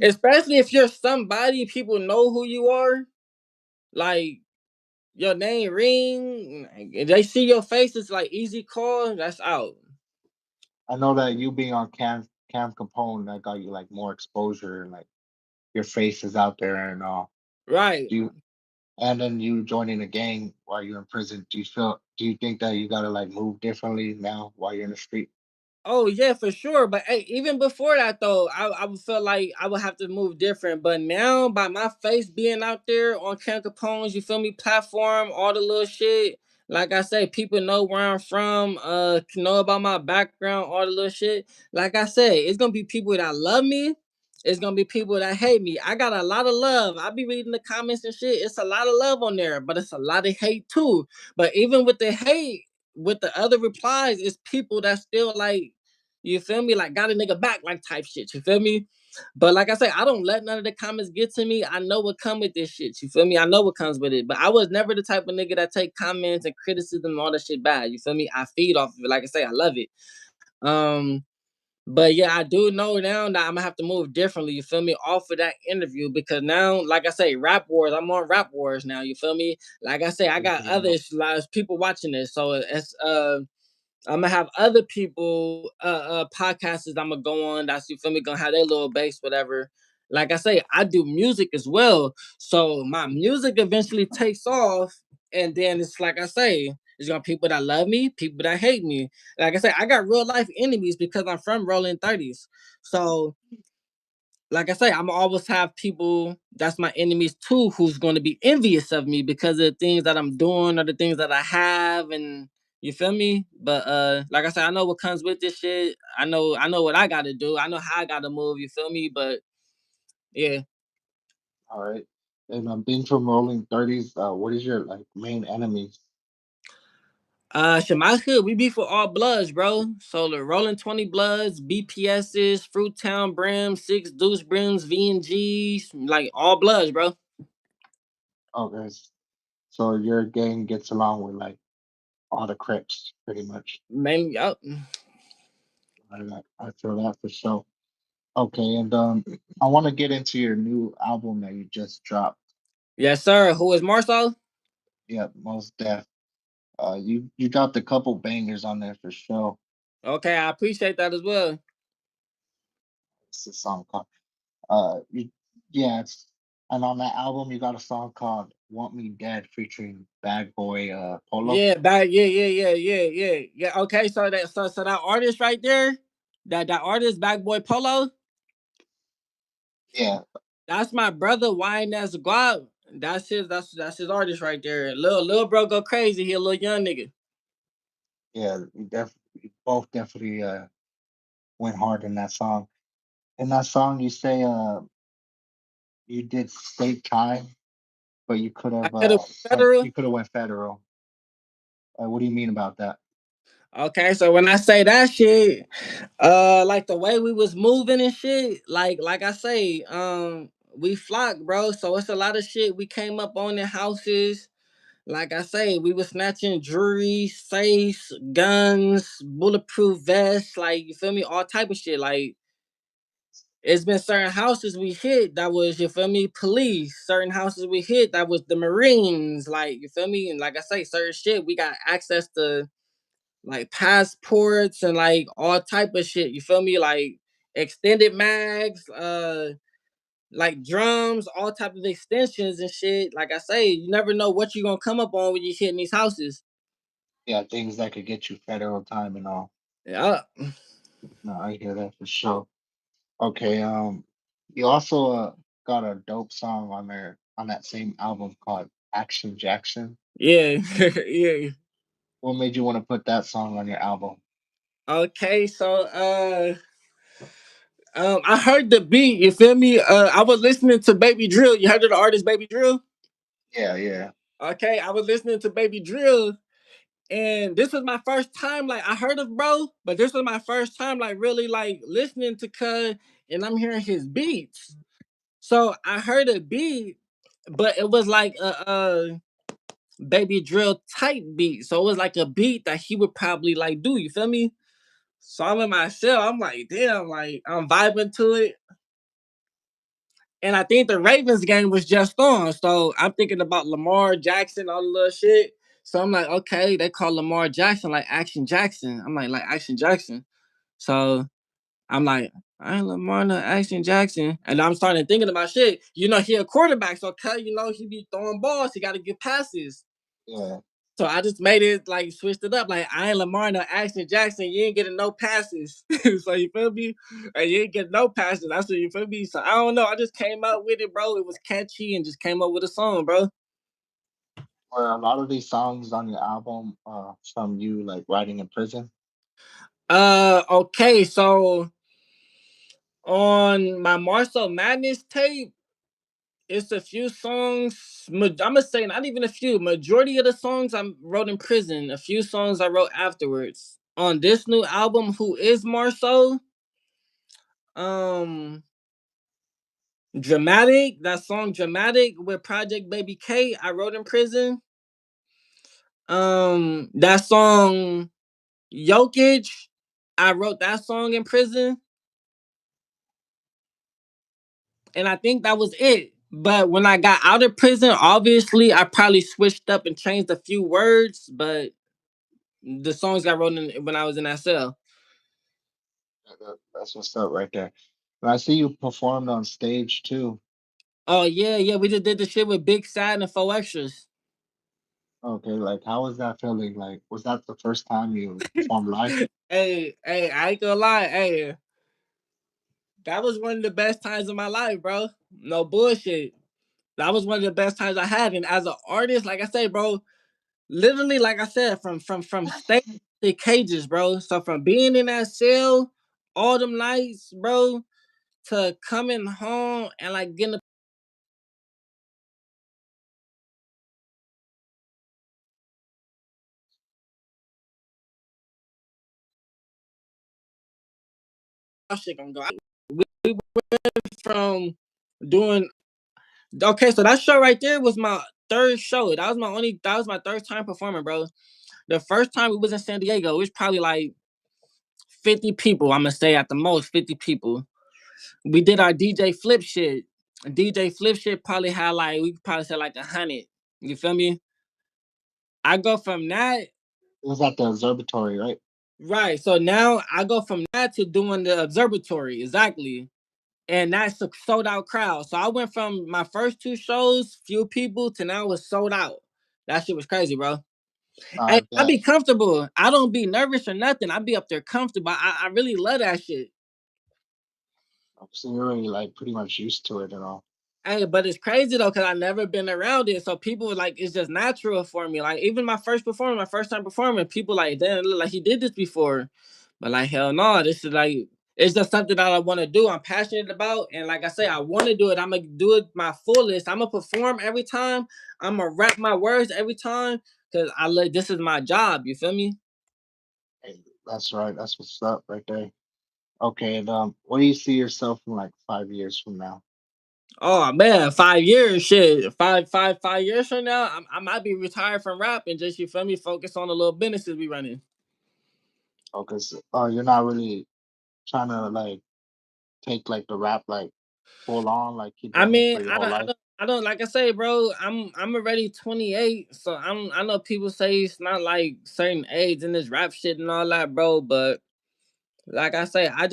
Especially if you're somebody people know who you are, like your name ring, and they see your face, it's like easy call, that's out. I know that you being on Cam Capone that got you like more exposure and like your face is out there and all. Right. Do you and then you joining a gang while you're in prison? Do you think that you gotta like move differently now while you're in the street? Oh yeah, for sure. But hey, even before that though, I would feel like I would have to move different. But now by my face being out there on Ken Capone's, you feel me, platform, all the little shit. Like I say, people know where I'm from, know about my background, all the little shit. Like I say, it's gonna be people that love me. It's gonna be people that hate me. I got a lot of love. I be reading the comments and shit. It's a lot of love on there, but it's a lot of hate too. But even with the hate, with the other replies, it's people that still like you feel me? Like got a nigga back like type shit. You feel me? But like I say, I don't let none of the comments get to me. I know what come with this shit. You feel me? I know what comes with it. But I was never the type of nigga that take comments and criticism and all that shit bad. You feel me? I feed off of it. Like I say, I love it. Um, but yeah, I do know now that I'm gonna have to move differently. You feel me? Off of that interview because now, like I say, rap wars. I'm on rap wars now. You feel me? Like I say, I got Yeah. other people watching this, so it's I'm gonna have other people podcasters I'm gonna go on. That's you feel me gonna have their little base, whatever. Like I say, I do music as well, so my music eventually takes off, and then it's like I say, there's gonna be people that love me, people that hate me. Like I say, I got real life enemies because I'm from Rolling 30s. So like I say, I'm always have people that's my enemies too, who's going to be envious of me because of the things that I'm doing or the things that I have, and you feel me. But like I said, I know what comes with this shit. I know what I got to do. I know how I got to move. You feel me? But yeah, All right. And being from Rolling 30s, what is your like main enemies? shit, my hood, we be for all bloods, bro. So the Rolling 20 Bloods, BPSs, Fruit Town Brims, Six Deuce Brims, VNGs, like all bloods, bro. Okay. So your gang gets along with like all the Crips, pretty much. Mainly, yup. I feel that for sure. Okay, and I want to get into your new album that you just dropped. Yes, sir. Who is Marcel? Yeah, most def. You dropped a couple bangers on there for sure. Okay, I appreciate that as well. It's a song called you, yeah, it's and on that album you got a song called "Want Me Dead" featuring Bad Boy Polo. Yeah, back. Yeah. Okay, so that artist right there, that artist, Back Boy Polo, Yeah, that's my brother. YNS Guap. That's his artist right there. Little bro go crazy. He a little young nigga. yeah, you both definitely went hard in that song. In that song, you say you did state time, but I could have federal. you could have went federal. What do you mean about that? Okay, so when I say that shit, like the way we was moving and shit, like I say, we flocked, bro. So it's a lot of shit we came up on in houses. Like I say, we was snatching jewelry, safes, guns, bulletproof vests, like you feel me, all type of shit. Like it's been certain houses we hit that was you feel me, police. Certain houses we hit that was the Marines. Like you feel me, and like I say, certain shit we got access to like passports and like all type of shit. You feel me, like extended mags, like drums, all type of extensions and shit. Like I say, you never know what you're gonna come up on when you hitting these houses. Yeah, things that could get you federal time and all. Yeah. No, I hear that for sure. Okay, you also got a dope song on there on that same album called Action Jackson. Yeah. Yeah. What made you want to put that song on your album? Okay, so I heard the beat, you feel me? I was listening to Baby Drill. You heard of the artist Baby Drill? Yeah, yeah, Okay, I was listening to Baby Drill, and this was my first time like I heard of bro, but this was my first time like really like listening to Cuz, and I'm hearing his beats. So I heard a beat, but it was like a Baby Drill type beat. So it was like a beat that he would probably like do. You feel me? So I'm in myself. I'm like, damn, like I'm vibing to it. And I think the Ravens game was just on. So I'm thinking about Lamar Jackson, all the little shit. So I'm like, okay, they call Lamar Jackson like Action Jackson. I'm like Action Jackson. So I'm like, I ain't Lamar no Action Jackson. And I'm starting thinking about shit. You know, he a quarterback, so okay, you know, he be throwing balls, he gotta get passes. yeah. So I just made it like switched it up. Like I ain't Lamar no Action Jackson. You ain't getting no passes. So you feel me? And you ain't getting no passes. That's what you feel me. So I don't know. I just came up with it, bro. It was catchy and just came up with a song, bro. Were a lot of these songs on your album from you like writing in prison? Okay, so on my Marcel Madness tape, it's a few songs. I'm gonna say not even a few. Majority of the songs I wrote in prison. A few songs I wrote afterwards. On this new album, Who is Marcel? Um, Dramatic, that song Dramatic with Project Baby K, I wrote in prison. That song Jokic, I wrote that song in prison. And I think that was it. But when I got out of prison, obviously I probably switched up and changed a few words, but the songs got wrote in when I was in that cell. That's what's up right there. And I see you performed on stage too. Oh yeah, yeah, we just did the shit with Big Sad and Four Extras. Okay, like how was that feeling? Like, was that the first time you performed live? Hey, I ain't gonna lie. Hey, that was one of the best times of my life, bro. No bullshit. That was one of the best times I had. And as an artist, like I say, bro, literally, like I said, from stage to cages, bro. So from being in that cell all them nights, bro, to coming home and like getting the shit gonna go. We went from doing okay, so that show right there was my third show. That was my third time performing, bro. The first time we was in San Diego, it was probably like 50 people. I'm gonna say at the most 50 people. We did our DJ Flip shit. DJ Flip shit probably had like we could probably say like 100. You feel me? I go from that It was at the observatory, right? right. So now I go from that to doing the observatory exactly, and that's a sold out crowd. So I went from my first two shows, few people, to now it's sold out. That shit was crazy, bro. I Hey, I bet. be comfortable. I don't be nervous or nothing. I be up there comfortable. I really love that shit. So you're already like pretty much used to it and all. Hey, but it's crazy though, cause I never been around it. So people were like, it's just natural for me. Like even my first performance, my first time performing, people like, damn, look like he did this before. But like, hell no, this is like, it's just something that I want to do. I'm passionate about, and like I say, I want to do it. I'm gonna do it my fullest. I'm gonna perform every time. I'm gonna rap my words every time, cause I like this is my job. You feel me? Hey, that's right. That's what's up right there. Okay, and where do you see yourself in like 5 years from now? Oh man, 5 years, shit. Five years from now, I might be retired from rap and just you feel me, focus on the little businesses we running. Oh, because you're not really trying to like take like the rap like full on, like keep I doing it mean, for your whole life. I don't like I say, bro. I'm already 28, so I know people say it's not like certain age in this rap shit and all that, bro. But like I say, I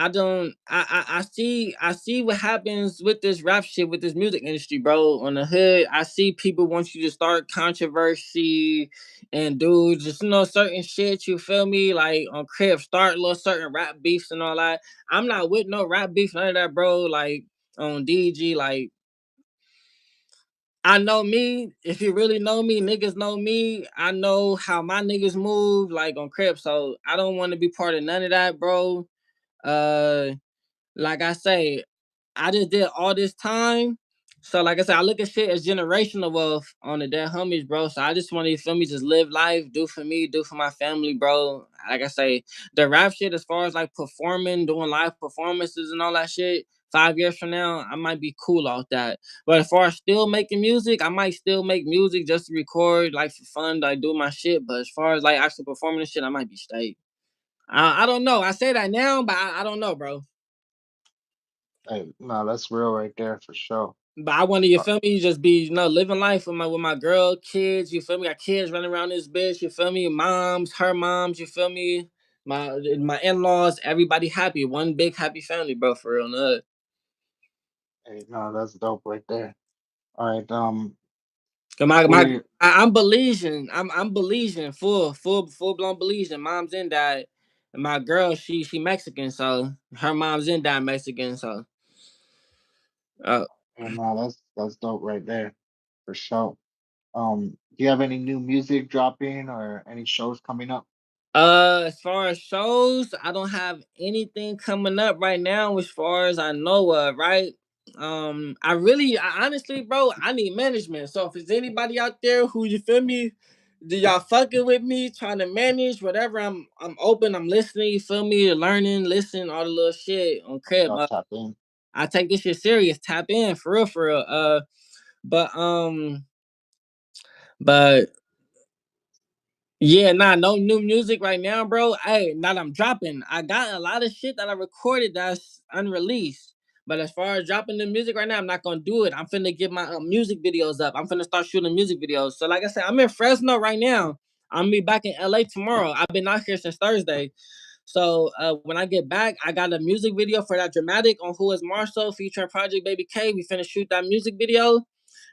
don't I see what happens with this rap shit with this music industry, bro. On the hood, I see people want you to start controversy and do just certain shit. You feel me? Like on crib, start little certain rap beefs and all that. I'm not with no rap beef, none of that, bro. Like on DG, like I know me. If you really know me, niggas know me. I know how my niggas move, like on crib. So I don't want to be part of none of that, bro. Uh, like I say, I just did all this time. So like I said, I look at shit as generational wealth on the dead homies, bro. So I just want to feel me, just live life, do for me, do for my family, bro. Like I say, the rap shit as far as like performing, doing live performances and all that shit. 5 years from now, I might be cool off that. But as far as still making music, I might still make music just to record, like for fun, like do my shit. But as far as like actually performing and shit, I might be straight. I don't know. I say that now, but I don't know, bro. Hey, no, that's real right there for sure. But I want to, you Uh, feel me, just be, living life with my girl, kids, you feel me? Got kids running around this bitch, you feel me? Moms, her moms, you feel me? My in-laws, everybody happy. One big happy family, bro, for real. No. hey, no, that's dope right there. All right, 'Cause what are your I'm Belizean. I'm Belizean, full blown Belizean. Mom's and dad. And my girl, she Mexican, so her mom's and dad Mexican, so uh no, that's dope right there for sure. Do you have any new music dropping or any shows coming up? As far as shows, I don't have anything coming up right now as far as I know of, right? I honestly, bro, I need management. So if there's anybody out there who you feel me, do y'all fucking with me, trying to manage, whatever, I'm open, I'm listening, you feel me, learning, listening, all the little shit on crib. Y'all tap in. I take this shit serious. Tap in for real, for real. But but yeah, nah, no new music right now, bro. Hey, now that I'm dropping, I got a lot of shit that I recorded that's unreleased. But as far as dropping the music right now, I'm not gonna do it. I'm finna get my music videos up. I'm finna start shooting music videos. So, like I said, I'm in Fresno right now. I'm gonna be back in LA tomorrow. I've been out here since Thursday. So when I get back, I got a music video for that dramatic on Who Is Marcel featuring Project Baby K. We finna shoot that music video.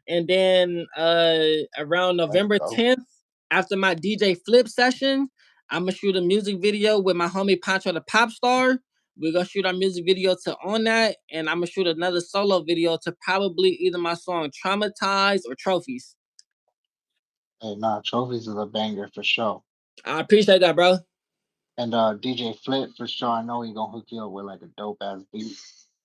And then around Let's November go. 10th, after my DJ Flip session, I'm gonna shoot a music video with my homie Pancho the Pop Star. We're gonna shoot our music video to On That, and I'm gonna shoot another solo video to probably either my song Traumatized or Trophies. Hey, nah, trophies is a banger for sure. I appreciate that, bro. And DJ Flip for sure. I know he gonna hook you up with like a dope ass beat.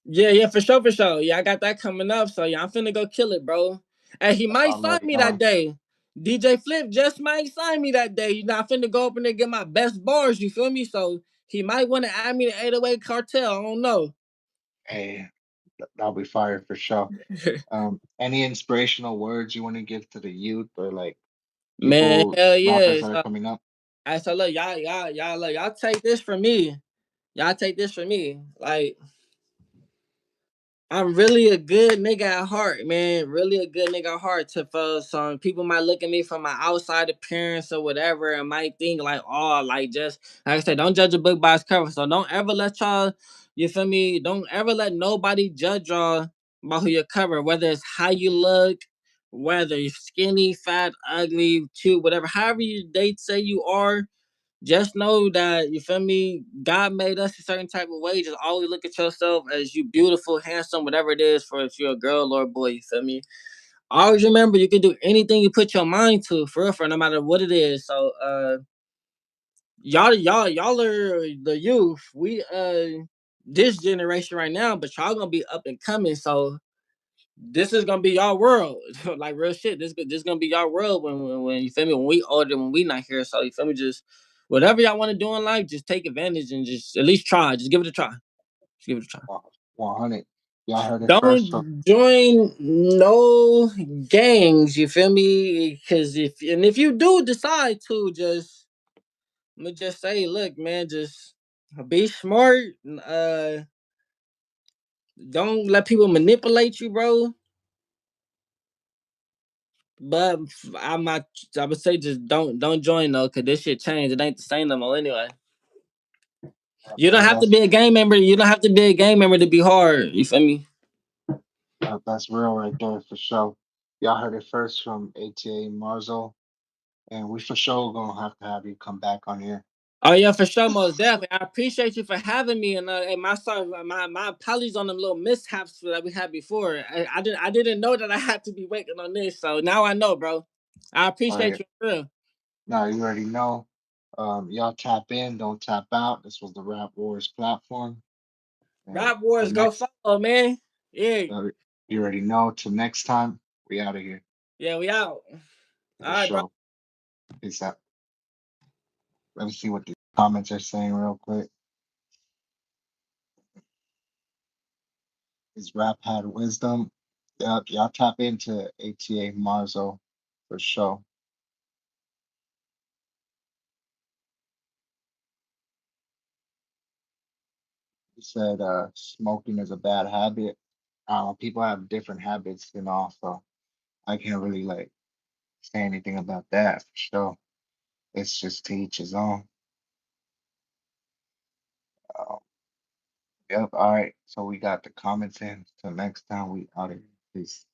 Yeah, yeah, for sure, for sure. Yeah, I got that coming up. So yeah, I'm finna go kill it, bro. And he I might sign already me that know. day. DJ Flip just might sign me that day. You know, I'm finna go up in there and get my best bars. You feel me? So he might want to add me to 808 Cartel. I don't know. Hey, that'll be fire for sure. Any inspirational words you want to give to the youth or like Man, people, hell rappers yeah. that are So coming up? so look, y'all take this from me. Y'all take this from me. Like I'm really a good nigga at heart, man. Really a good nigga at heart. To for some people might look at me from my outside appearance or whatever, and might think like, oh, like just like I said, don't judge a book by its cover. So don't ever let y'all, you feel me? Don't ever let nobody judge y'all about who you cover, whether it's how you look, whether you're skinny, fat, ugly, cute, whatever, however they say you are. Just know that you feel me. God made us a certain type of way. Just always look at yourself as you beautiful, handsome, whatever it is for if you're a girl or a boy. You feel me. Always remember you can do anything you put your mind to, for real, for no matter what it is. So y'all are the youth. We this generation right now, but y'all gonna be up and coming. So this is gonna be y'all world, like real shit. This gonna be y'all world when you feel me. When we older, when we not here, so you feel me. Just whatever y'all want to do in life, just take advantage and just at least try. Just give it a try. Just give it a try. 100. Y'all heard it first from Don't join no gangs. You feel me? Because if you do decide to, just let me just say, look, man, just be smart. Don't let people manipulate you, bro. But I'm not. I would say just don't join though, cause this shit changed. It ain't the same no more anyway. You don't hey, have to be a gang member. You don't have to be a gang member to be hard. You feel me? that's real right there for sure. Y'all heard it first from ATA Marzo, and we for sure gonna have you come back on here. Oh yeah, for sure, most definitely. I appreciate you for having me, and my sorry, my apologies on them little mishaps that we had before. I didn't know that I had to be waiting on this, so now I know, bro. I All appreciate right, you for real. now you already know. Y'all tap in, don't tap out. This was the Rap Wars platform, and Rap till Wars, go next, follow, man. Yeah, uh, you already know. Till next time, we out of here yeah, we out. All for right, bro. sure. Peace out. Let me see what the comments are saying real quick. His rap had wisdom. Yep, y'all tap into ATA Marzo for sure. He said smoking is a bad habit. People have different habits, so I can't really like say anything about that for sure. It's just to each his own. Uh, yep, all right. So we got the comments in. Till next time, we out of here. Peace.